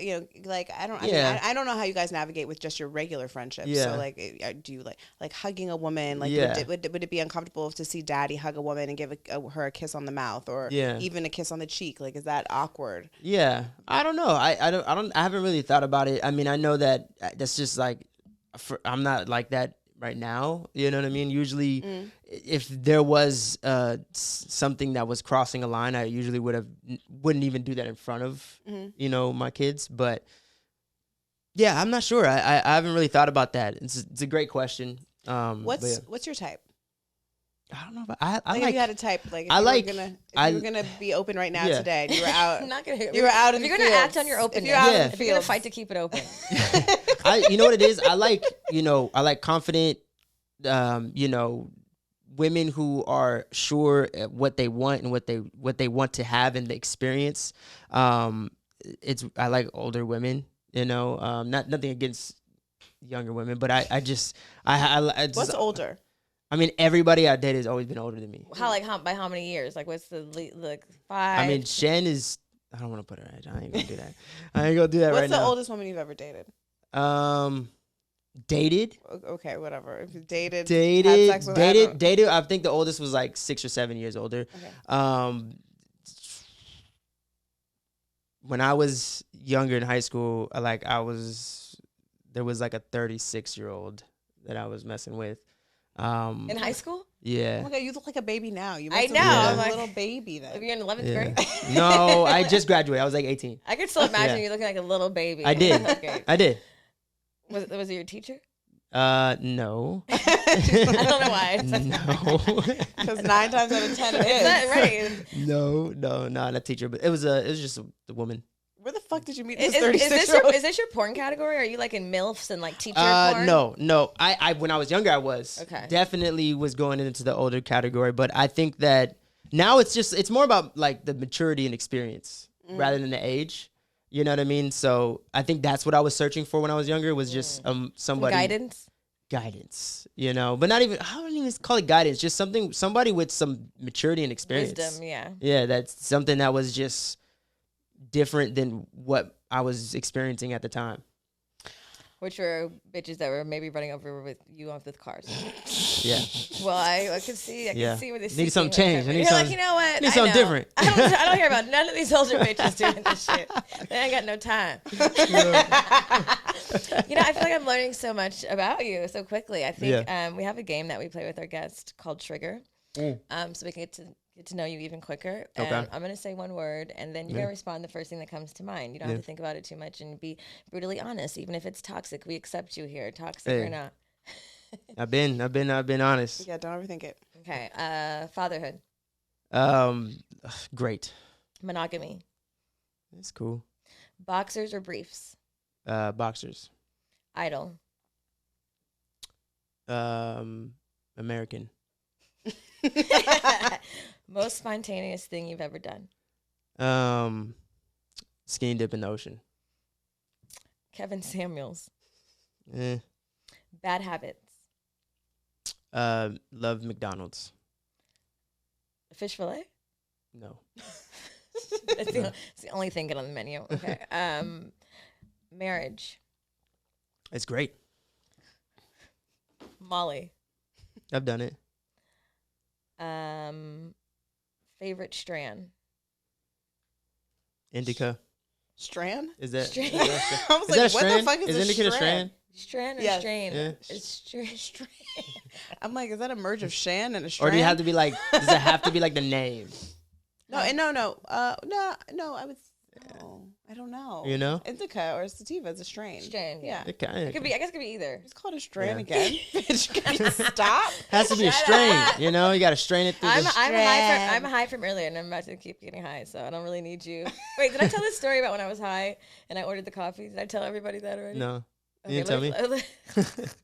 like I don't know how you guys navigate with just your regular friendships. Yeah. So like, do you like hugging a woman? Like, would it be uncomfortable to see daddy hug a woman and give her a kiss on the mouth or even a kiss on the cheek? Like, is that awkward? Yeah, I don't know. I haven't really thought about it. I mean, I know that that's just like, I'm not like that right now, you know what I mean? Usually, if there was something that was crossing a line, I usually wouldn't even do that in front of my kids. But yeah, I'm not sure. I haven't really thought about that. It's a great question. What's your type? I don't know. But I like if you had a type, like if you were gonna be open right now today, and you were out. I'm not gonna. You were out in if the you're gonna act on your openness, if you're gonna fight to keep it open. You know what it is? I like confident, women who are sure at what they want and what they want to have in the experience. I like older women, nothing against younger women, but I just what's older? I mean, everybody I date has always been older than me. By how many years? Like, what's the 5? I mean, Shen is. I don't want to put her age. I ain't gonna do that. I ain't gonna do that right now. What's the oldest woman you've ever dated? Dated. Okay, whatever. If you dated. Dated. Had sex with, dated. I think the oldest was like 6 or 7 years older. Okay. When I was younger in high school, there was like a 36-year-old that I was messing with. In high school? Yeah. Oh my God, you look like a baby now. You I know. I'm like a little baby then. If you're in 11th grade? No, I just graduated. I was like 18. I could still imagine you looking like a little baby. I did. I did. Was it your teacher? No. I don't know why. No. Because 9 times out of 10 it is. Is that right? No, not a teacher, but it was just a woman. We're the fuck did you meet Is this 36-year-old? this your porn category? Are you like in MILFs and like teacher porn? No. I when I was younger, I was. Okay. Definitely was going into the older category, but I think that now it's more about like the maturity and experience rather than the age. You know what I mean? So I think that's what I was searching for when I was younger, was just somebody guidance, you know, but not even, I don't even call it guidance, just somebody with some maturity and experience. Wisdom, yeah. Yeah, that's something that was just different than what I was experiencing at the time. Which were bitches that were maybe running over with you off with cars. Yeah. Well, I could see where this need some change. You're like, you know what? Need something different. I don't hear about none of these older bitches doing this shit. They ain't got no time. You know, I feel like I'm learning so much about you so quickly. I think we have a game that we play with our guest called Trigger. So we can get to know you even quicker. And I'm going to say one word, and then you're going to respond the first thing that comes to mind. You don't have to think about it too much, and be brutally honest. Even if it's toxic, we accept you here, toxic or not. I've been honest. Yeah, don't overthink it. Okay. Fatherhood. Great. Monogamy. That's cool. Boxers or briefs? Boxers. Idol. American. Most spontaneous thing you've ever done? Skinny dip in the ocean. Kevin Samuels. Eh. Bad habits. Love McDonald's. Fish fillet? No. It's the only thing good on the menu. Okay. Marriage. It's great. Molly. I've done it. Favorite strand. Indica. Strand? Is that? Strand. I was like, what the fuck is indica a a strand? Strand or Yes. strain? Yeah. It's strand. I'm like, is that a merge of Shan and a strand? Or do you have to be like? Does it have to be like the name? No. I would. No, I don't know. You know? Indica or sativa is a strain. Strain, yeah. It kinda, It could be. I guess it could be either. It's called a strain Yeah. again. Bitch, can you stop? has to be a strain. You know, you got to strain it through. I'm Strand. high from earlier, and I'm about to keep getting high, so I don't really need you. Wait, did I tell this story about when I was high and I ordered the coffee? Did I tell everybody that already? No, you didn't tell me.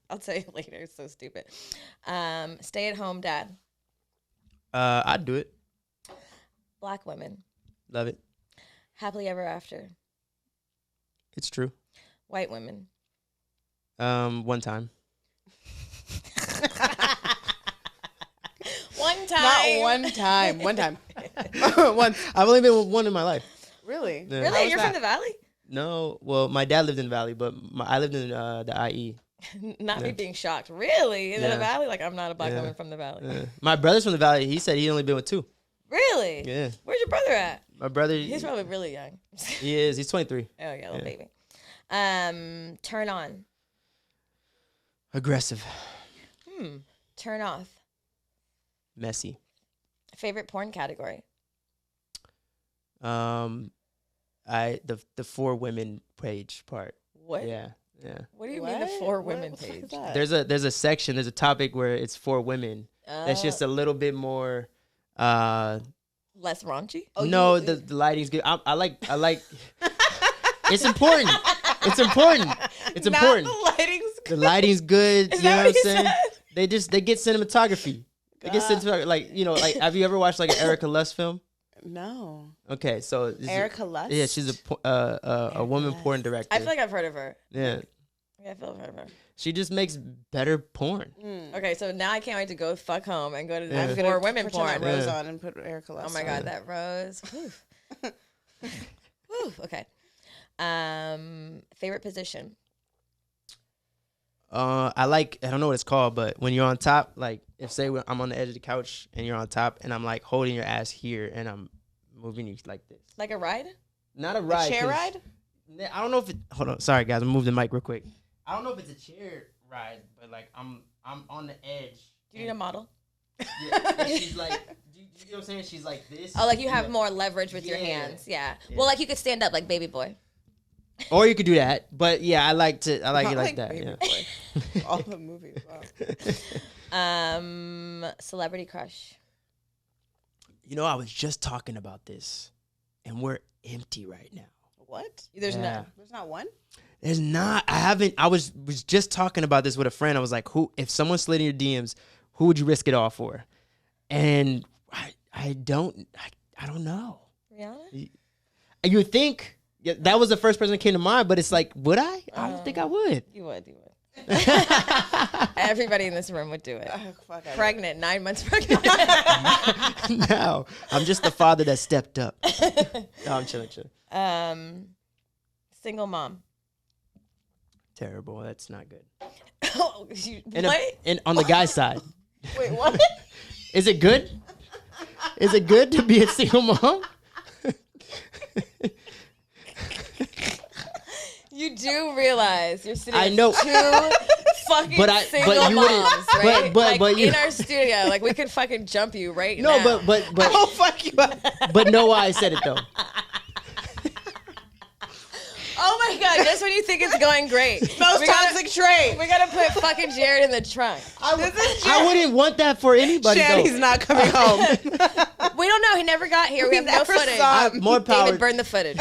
I'll tell you later. It's so stupid. Stay at home dad. I'd do it. Black women. Love it. Happily ever after. It's true. White women. One time. One time. Not one time. One time. Once. I've only been with one in my life. Really? Yeah. Really? How was You're that? from the valley? No, well, my dad lived in the valley, but I lived in the IE. Not me being shocked. Really? In the Yeah. valley? Like, I'm not a black Yeah. woman from the valley. My brother's from the valley. He said he only been with two. Really? Yeah, Where's your brother at? my brother. He's probably really young. He is. He's 23. Oh, yeah, little Yeah. baby. Turn on. Aggressive. Turn off. Messy. Favorite porn category. The four women page part. What? Yeah. What do you mean the four women What the fuck is page? that? There's a section. There's a topic where it's four women. That's just a little bit more. Less raunchy? No, the lighting's good. I like. It's important. It's important. It's important. Not the lighting's The lighting's good. Is You know that what I'm what he saying? said? They get cinematography. They get cinematography. Like have you ever watched like an Erica Lust film? No. Okay, so Erica Lust? Yeah, she's a woman porn director. I feel like I've heard of her. Yeah, Yeah, I feel like I've heard of her. she just makes better porn. Okay, so now I can't wait to go fuck home and go to Yeah. the I'm four women Put that porn. rose Yeah. on and put Erica Lust Oh my on. god, that rose. Whew. Whew, okay. Favorite position. I don't know what it's called, but when you're on top, like if say I'm on the edge of the couch and you're on top and I'm like holding your ass here and I'm moving you like this. Like a ride? Not a ride. Chair 'cause- ride? I don't know if it. Hold on, sorry guys, I'm moving the mic real quick. I don't know if it's a chair ride, but like I'm on the edge. Do you need a model? Yeah, and she's like, do you know what I'm saying? She's like this. Oh, like you have Yeah. more leverage with your Yeah. hands. Yeah. Yeah. Well, like you could stand up like baby boy. Or you could do that, but yeah, I like it Not like that. Baby Yeah. Boy. All the movies. Wow. Celebrity crush. You know, I was just talking about this, and we're empty right now. What? There's Yeah. none. There's not one? There's not. I haven't. I was just talking about this with a friend. I was like, who? If someone slid in your DMs, who would you risk it all for? And I don't know. Rihanna? You would think that was the first person that came to mind, but it's like, would I? I don't think I would. You would. Everybody in this room would do it. Fuck, Pregnant, 9 months pregnant. No, I'm just the father that stepped up. No, I'm chilling. Single mom. Terrible. That's not good. Oh, what? And on the guy's side, Wait, what? is it good? Is it good to be a single mom? You do realize you're sitting I know. with two fucking single you moms, right? but you, in our studio, like we could fucking jump you right no, now. but I'll fuck you up. but know why I said it though. Oh my God, just when you think it's going great. Most toxic trait. We gotta put fucking Jared in the trunk. I wouldn't want that for anybody. Shanny's though. not coming home. We don't know. He never got here. We have no never footage. saw him. More power. David, burn the footage.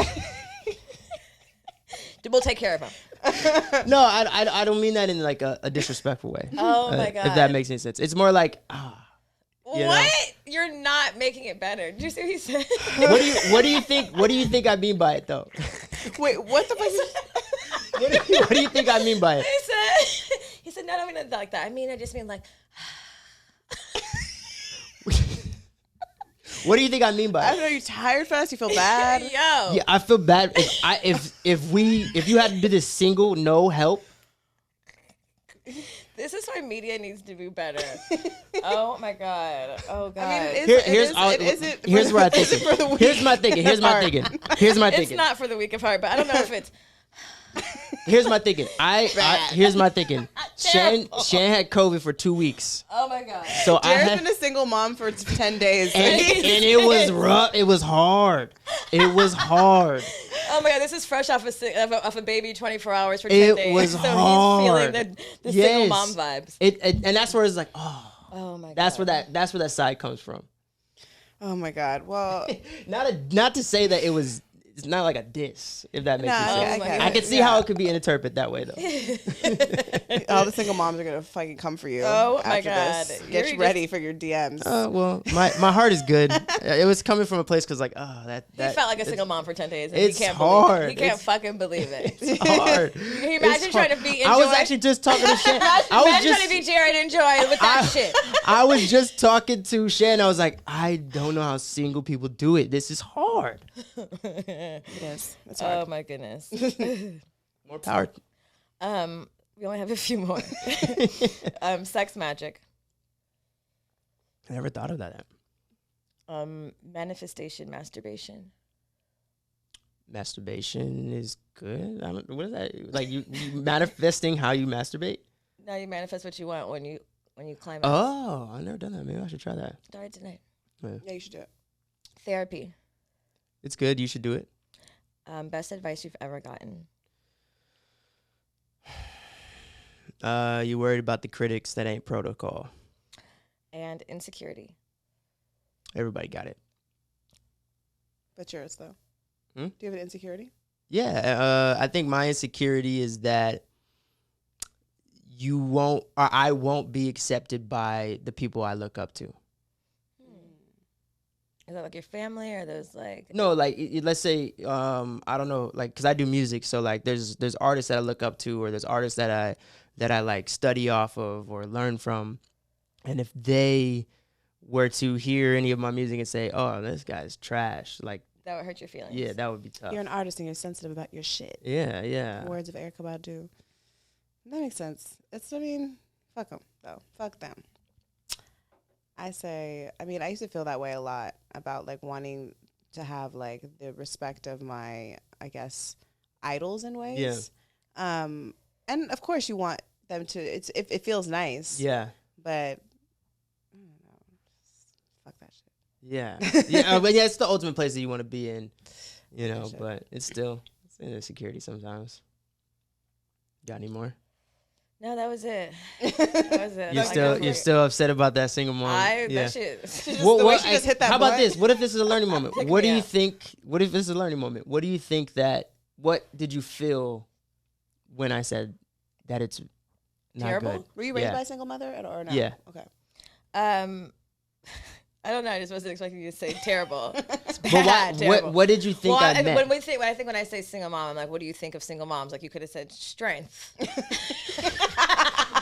We'll take care of him. No, I don't mean that in like a disrespectful way. Oh my God. If that makes any sense, it's more like You know? What? You're not making it better. Did you see what he said? What do you think? What do you think I mean by it though? Wait, what the fuck? What do you think I mean by it? He said, no, I don't mean it like that. I just mean like. What do you think I mean by I don't it? know. You tired fast? You feel bad? Yo. Yeah, I feel bad if you had to do this single, no help. This is why media needs to do better. Oh my God. Oh God. I mean, Here's where I think it. Here's my thinking. Here's my it's thinking. not for the weak of heart, but I don't know if it's. Here's my thinking. Here's my thinking. Shan had COVID for 2 weeks. Oh my God. So Jared's been a single mom for 10 days. and it was rough. It was hard. It was hard. Oh my God, this is fresh off a baby 24 hours for 10 days. It was so hard. He's feeling the Yes. single mom vibes. And that's where it's like, Oh my God. that's where that side comes from. Oh my God. Well, Not to say that it's not like a diss, if that makes Nah, sense. okay. I can see how it could be interpreted that way though. all the single moms are gonna fucking come for you. Oh my after God. this. You're Get you just- ready for your DMs. Well, my heart is good. It was coming from a place because like, that He felt like a single mom for 10 days. And it's he can't hard. Believe it. He can't fucking believe it. it's hard. Can you imagine It's trying hard. to be I was Enjoy? actually just talking to Shan. Imagine trying to be Jared and Joy with that shit. I was just talking to Shan. I was like, I don't know how single people do it. This is hard. Yes, it's Oh hard. my goodness. More power. We only have a few more. Sex magic. I never thought of that. Manifestation, masturbation. Masturbation is good. What is that? Like you manifesting how you masturbate? Now you manifest what you want when you climb out. Oh, I've never done that. Maybe I should try that. Start tonight. Yeah, you should do it. Therapy. It's good. You should do it. Best advice you've ever gotten. You worried about the critics that ain't protocol. And insecurity. Everybody got it. But yours though. Hmm? Do you have an insecurity? Yeah, I think my insecurity is that I won't be accepted by the people I look up to. Is that like your family or those like? No, like let's say I don't know, like because I do music, so like there's artists that I look up to, or there's artists that I like study off of or learn from, and if they were to hear any of my music and say, "Oh, this guy's trash," like That would hurt your feelings. yeah, that would be tough. You're an artist and you're sensitive about your shit. Yeah, yeah. Words of Erykah Badu. That makes sense. Fuck them though. Fuck them. I used to feel that way a lot about like wanting to have like the respect of my, I guess, idols in ways. Yeah. And of course you want them to. It feels nice. Yeah. But I don't know. Fuck that shit. Yeah. Yeah. But yeah, it's the ultimate place that you want to be in, you know. Shit. But it's an insecurity sometimes. Got any more? No, that was it. That was it. You're still upset about that single mom. That shit. The way she just hit that How about butt. this? What if this is a learning moment? Pick What do me you up. think? What if this is a learning moment? What do you think that what did you feel when I said that it's not Terrible? good? Were you raised by a single mother or no? Yeah. Okay. I don't know. I just wasn't expecting you to say terrible. It's But bad. Terrible. what did you think I meant? When I say single mom, I'm like, what do you think of single moms? Like, you could have said strength.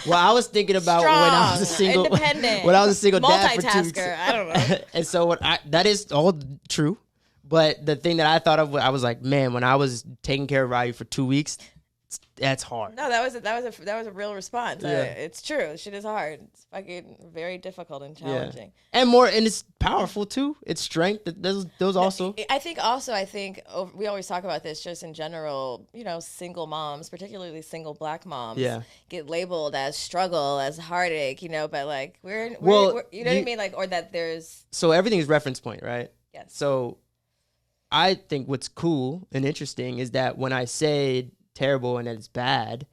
Well, I was thinking about when I was a single, independent, when I was a single dad for 2 weeks. multitasker. I don't know. And so that is all true. But the thing that I thought of, I was like, man, when I was taking care of Ryu for 2 weeks, that's hard. No, that was a real response. Yeah. It's true. Shit is hard. It's fucking very difficult and challenging. Yeah. And it's powerful too. It's strength. Those also. I think we always talk about this just in general, single moms, particularly single black moms, get labeled as struggle, as heartache, but like we're you know what I mean? Like, or that there's. So everything is reference point, right? Yes. So I think what's cool and interesting is that when I say terrible and that it's bad,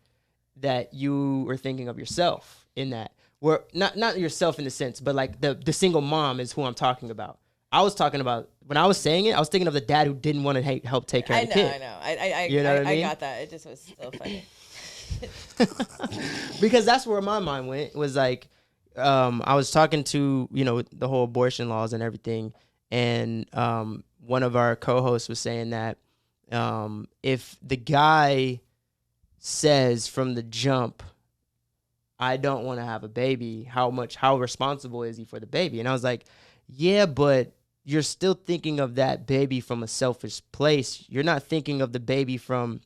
that you were thinking of yourself in that. Where not yourself in the sense, but like the single mom is who I'm talking about. I was talking about, when I was saying it, I was thinking of the dad who didn't want to help take care of the kid. I know. You know what I mean? I got that. It just was so funny. Because that's where my mind went. It was like, I was talking to, the whole abortion laws and everything. And one of our co-hosts was saying that if the guy says from the jump, I don't want to have a baby, how responsible is he for the baby? And I was like, yeah, but you're still thinking of that baby from a selfish place. You're not thinking of the baby from,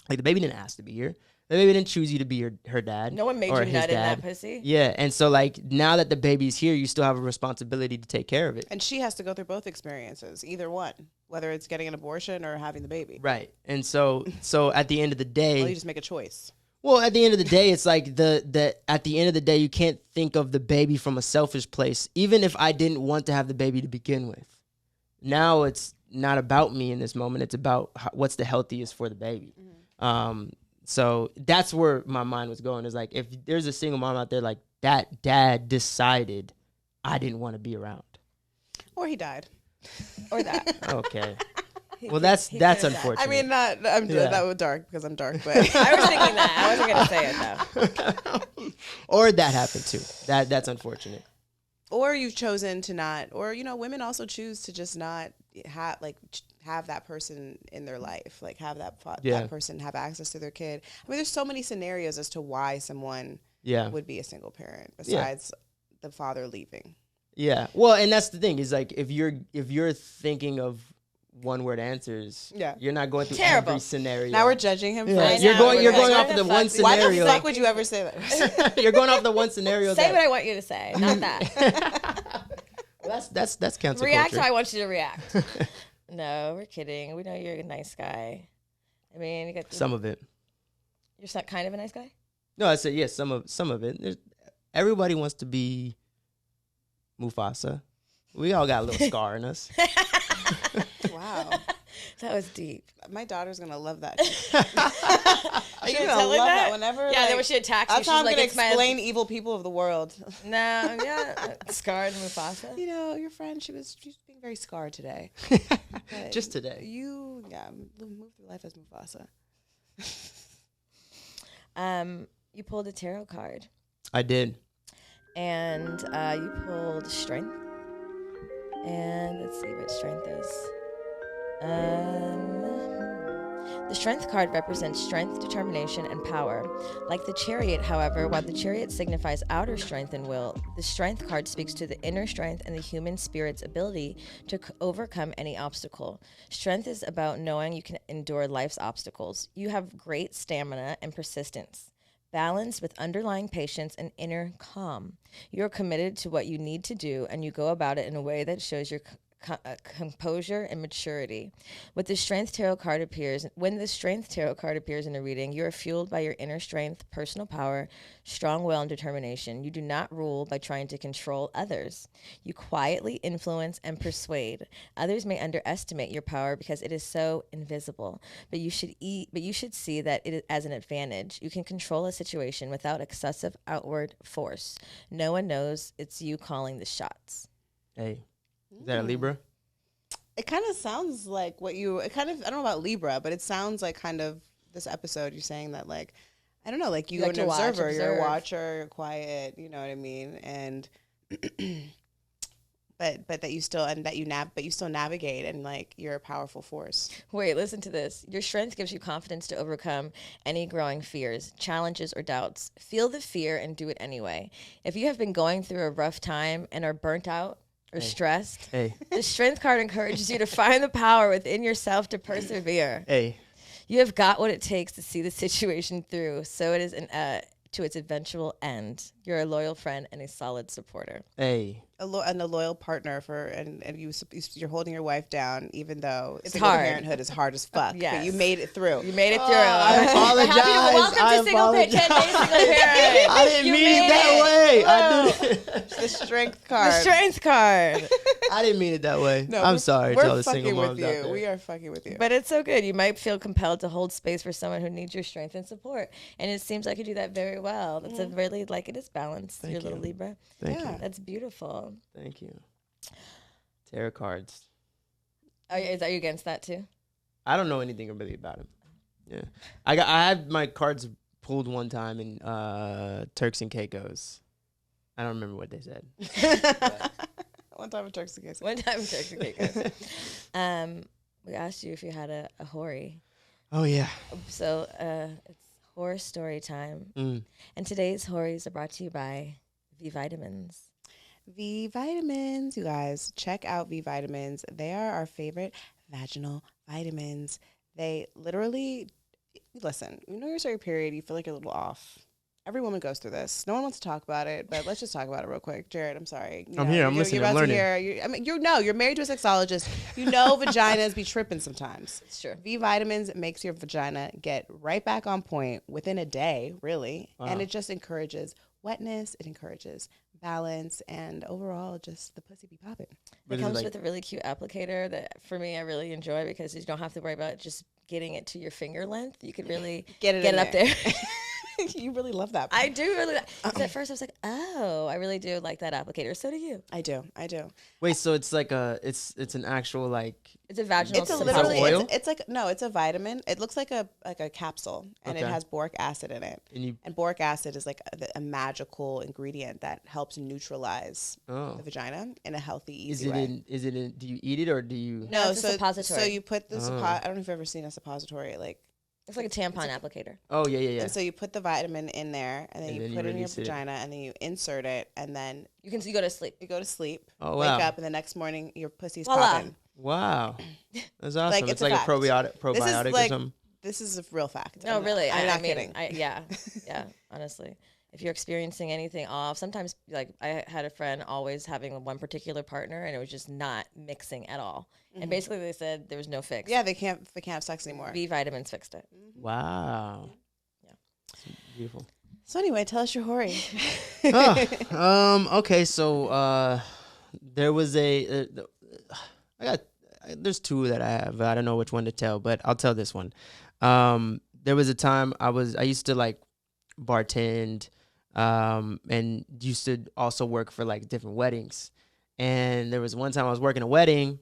like, the baby didn't ask to be here. The baby didn't choose you to be her dad. No one made you nut in that pussy. Yeah, and so, like, now that the baby's here, you still have a responsibility to take care of it. And she has to go through both experiences, either one, whether it's getting an abortion or having the baby. Right. And so at the end of the day... Well, you just make a choice. Well, at the end of the day, it's like at the end of the day, you can't think of the baby from a selfish place, even if I didn't want to have the baby to begin with. Now it's not about me in this moment. It's about what's the healthiest for the baby. Mm-hmm. So that's where my mind was going, is like, if there's a single mom out there, like, that dad decided I didn't want to be around. Or he died. Or that. Okay. Well, that's unfortunate. I mean, that was dark because I'm dark, but I was thinking that. I wasn't going to say it, though. Or that happened, too. That's unfortunate. Or you've chosen to not, or, women also choose to just not have that person in their life, like have that person have access to their kid. I mean, there's so many scenarios as to why someone would be a single parent besides the father leaving. Yeah. Well, and that's the thing, is like, if you're thinking of one word answers, you're not going through every scenario. Now we're judging him. Yeah. You're going off of the one scenario. Why the fuck would you ever say that? You're going off the one scenario. Say what I want you to say, not that. Well, that's cancel react culture. how I want you to react. No, we're kidding. We know you're a nice guy. I mean, you got some of it. You're kind of a nice guy? No, I said yes. Some of it. Everybody wants to be Mufasa. We all got a little scar in us. Wow. That was deep. My daughter's going to love that. Are you going to tell her that? Whenever, yeah, when she attacks you, that's how I'm like, going to explain evil people of the world. No, yeah. Scarred Mufasa. Your friend, she's being very scarred today. Just today. You move through life as Mufasa. You pulled a tarot card. I did. And you pulled strength. And let's see what strength is. The strength card represents strength, determination, and power. Like the chariot, however, while the chariot signifies outer strength and will, the strength card speaks to the inner strength and the human spirit's ability to overcome any obstacle. Strength is about knowing you can endure life's obstacles. You have great stamina and persistence, balanced with underlying patience and inner calm. You're committed to what you need to do, and you go about it in a way that shows your composure and maturity. When the Strength Tarot card appears in a reading, you are fueled by your inner strength, personal power, strong will, and determination. You do not rule by trying to control others. You quietly influence and persuade. Others may underestimate your power because it is so invisible, but you should see that it is as an advantage. You can control a situation without excessive outward force. No one knows it's you calling the shots. Hey. Is that a Libra? It kind of sounds like I don't know about Libra, but it sounds like kind of this episode. You're saying that like, I don't know, like you're like an to watch, observer, you're a observe. watcher, you're quiet, you know what I mean? And, but that you still, and that but you still navigate and like you're a powerful force. Wait, listen to this. Your strength gives you confidence to overcome any growing fears, challenges, or doubts. Feel the fear and do it anyway. If you have been going through a rough time and are burnt out or stressed, the strength card encourages you to find the power within yourself to persevere. You have got what it takes to see the situation through, so it is to its eventual end. You're a loyal friend and a solid supporter. And a loyal partner and you're holding your wife down, even though it's single hard. Parenthood is hard as fuck. Yes. But you made it through. You made it through. I apologize. Welcome to single parent. 10 days single parent. I didn't mean it that way. I did. The strength card. The strength card. I didn't mean it that way. No, I'm sorry to all the fucking single with moms you. out there. We are fucking with you. But it's so good. You might feel compelled to hold space for someone who needs your strength and support. And it seems like you do that very well. That's a really, like, it is balanced. Thank your you. little Libra. Thank you. That's beautiful. Thank you. Tarot cards. Are you against that too? I don't know anything really about him. Yeah, I had my cards pulled one time in Turks and Caicos. I don't remember what they said. One time in Turks and Caicos. One time in Turks and Caicos. We asked you if you had a hori. Oh yeah. So it's horror story time. And today's horis are brought to you by V Vitamins. V Vitamins, you guys, check out V Vitamins. They are our favorite vaginal vitamins. They literally, listen, you know, you're your period, you feel like you're a little off. Every woman goes through this. No one wants to talk about it, but let's just talk about it real quick. Jared, I'm sorry. I'm here. I'm listening. I'm learning. You're married to a sexologist. You know vaginas be tripping sometimes. It's true. V Vitamins makes your vagina get right back on point within a day, really. Wow. And it just encourages wetness. It encourages balance, and overall just the pussy be popping. It comes with a really cute applicator that for me I really enjoy because you don't have to worry about just getting it to your finger length. You could really get it up there. You really love that. I do really. At first I was like, oh, I really do like that applicator. So do you. I do. Wait, so it's like it's an actual like. It's a vaginal. It's a literally. oil? It's like no. It's a vitamin. It looks like a capsule, and it has boric acid in it. And boric acid is like a magical ingredient that helps neutralize the vagina in a healthy, easy way. Is it in? Do you eat it or do you? No, it's a suppository. So you put the I don't know if you've ever seen a suppository like. It's like a tampon applicator. Oh yeah. And so you put the vitamin in there, and then you put it in your vagina, and then you insert it, and then you go to sleep. You go to sleep. Oh wow. Wake up, and the next morning your pussy's popping. Wow, that's awesome. Like, it's like a probiotic or something. This is a real fact. No, really. I'm not kidding. Yeah. Honestly, if you're experiencing anything off, sometimes like I had a friend always having one particular partner, and it was just not mixing at all. And basically, they said there was no fix. Yeah, they can't have sex anymore. V Vitamins fixed it. Wow. Yeah. It's beautiful. So anyway, tell us your hori. Okay, so there was there's two that I have. I don't know which one to tell, but I'll tell this one. There was a time I used to like bartend, and used to also work for like different weddings. And there was one time I was working a wedding,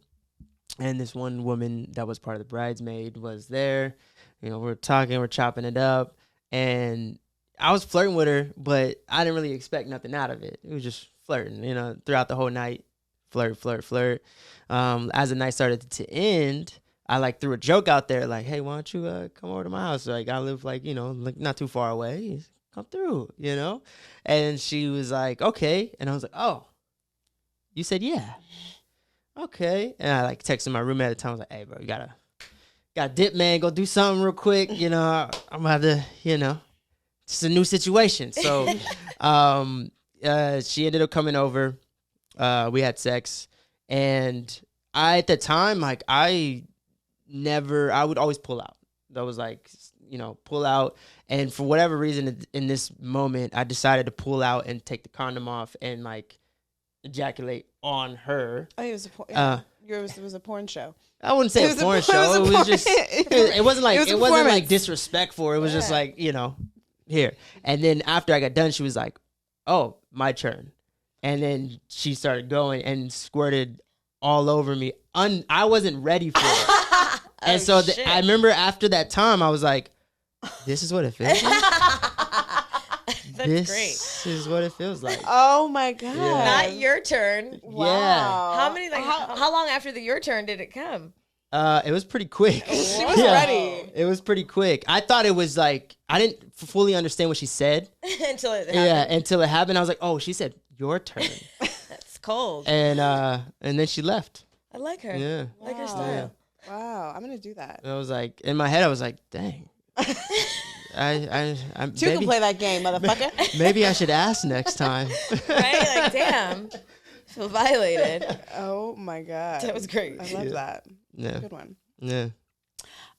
and this one woman that was part of the bridesmaid was there. You know, we're talking, we're chopping it up, and I was flirting with her, but I didn't really expect nothing out of it. It was just flirting, you know, throughout the whole night. Flirt. As the night started to end, I like threw a joke out there, like, "Hey, why don't you come over to my house? Like, I live like, you know, like not too far away. Come through, you know." And she was like, "Okay," and I was like, "Oh, you said yeah, okay." And I like texted my roommate at the time. I was like, "Hey, bro, you gotta dip, man. Go do something real quick. You know, I'm gonna have to, you know, it's a new situation." So, she ended up coming over. We had sex, and at the time, like I would always pull out. That was like, you know, pull out. And for whatever reason, in this moment, I decided to pull out and take the condom off and like ejaculate on her. Oh, it was a porn show. I wouldn't say a porn show. It was just. It wasn't like disrespectful. It was just like, you know, here. And then after I got done, she was like, "Oh, my turn." And then she started going and squirted all over me I wasn't ready for it. And so I remember after that time, I was like, this is what it feels like. That's this is what it feels like. Oh my God. Yeah. Not your turn. Wow. How many, like, how long after your turn did it come? It was pretty quick. She was ready. It was pretty quick. I thought it was like, I didn't fully understand what she said. Until it happened. Yeah, until it happened. I was like, oh, she said, your turn. That's cold. And then she left. I like her. Yeah. I like her style. Wow. I'm going to do that. And I was like, in my head, I was like, dang. I'm Two can play that game, motherfucker. Maybe I should ask next time. Right? Like, damn. I feel violated. Oh my God. That was great. I love that. Yeah. Good one. Yeah.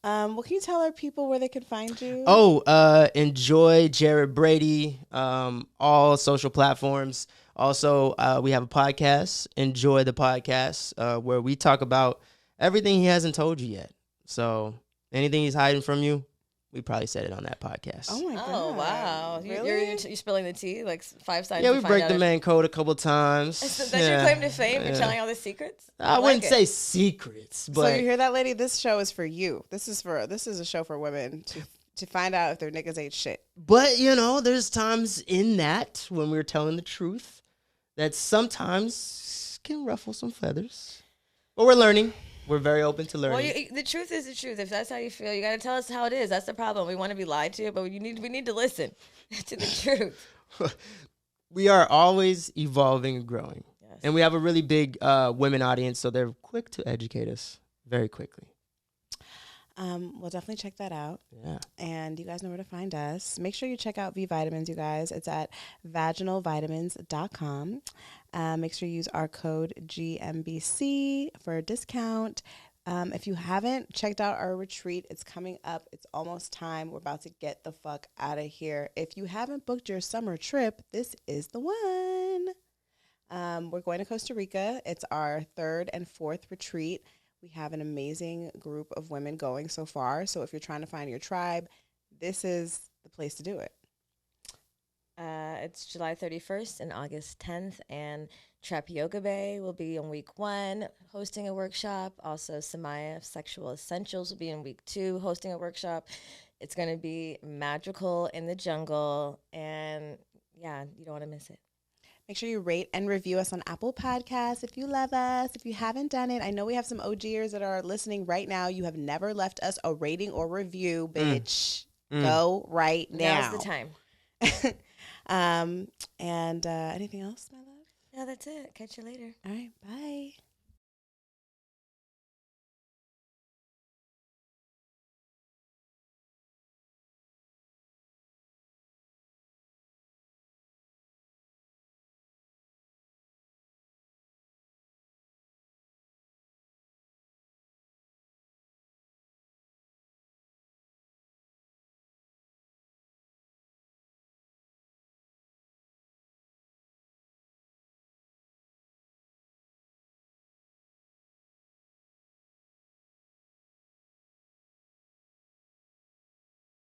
Well, can you tell our people where they can find you? Oh, enjoy Jared Brady, all social platforms. Also, we have a podcast, Enjoy the Podcast, where we talk about everything he hasn't told you yet. So anything he's hiding from you, we probably said it on that podcast. Oh my God. Oh, wow. Really? You're spilling the tea? Like 5 sides? Yeah, we break the man code a couple times. That's your claim to fame? You're telling all the secrets? I wouldn't say secrets, but So you hear that, lady? This show is for you. This is a show for women to find out if their niggas ain't shit. But there's times in that when we're telling the truth that sometimes can ruffle some feathers. But we're learning. We're very open to learning. Well, the truth is the truth. If that's how you feel, you got to tell us how it is. That's the problem. We want to be lied to, but we need to listen to the truth. We are always evolving and growing. Yes. And we have a really big women audience, so they're quick to educate us very quickly. We'll definitely check that out. Yeah. And you guys know where to find us. Make sure you check out V Vitamins, you guys. It's at vaginalvitamins.com. Make sure you use our code GMBC for a discount. If you haven't checked out our retreat, it's coming up. It's almost time. We're about to get the fuck out of here. If you haven't booked your summer trip, this is the one. We're going to Costa Rica. It's our 3rd and 4th retreat. We have an amazing group of women going so far. So if you're trying to find your tribe, this is the place to do it. It's July 31st and August 10th, and Trap Yoga Bay will be in week 1 hosting a workshop. Also, Samaya of Sexual Essentials will be in week 2 hosting a workshop. It's going to be magical in the jungle, and yeah, you don't want to miss it. Make sure you rate and review us on Apple Podcasts if you love us. If you haven't done it, I know we have some OGers that are listening right now. You have never left us a rating or review, bitch. Go right now. Now's the time. And anything else, my love? No, that's it. Catch you later. All right, bye.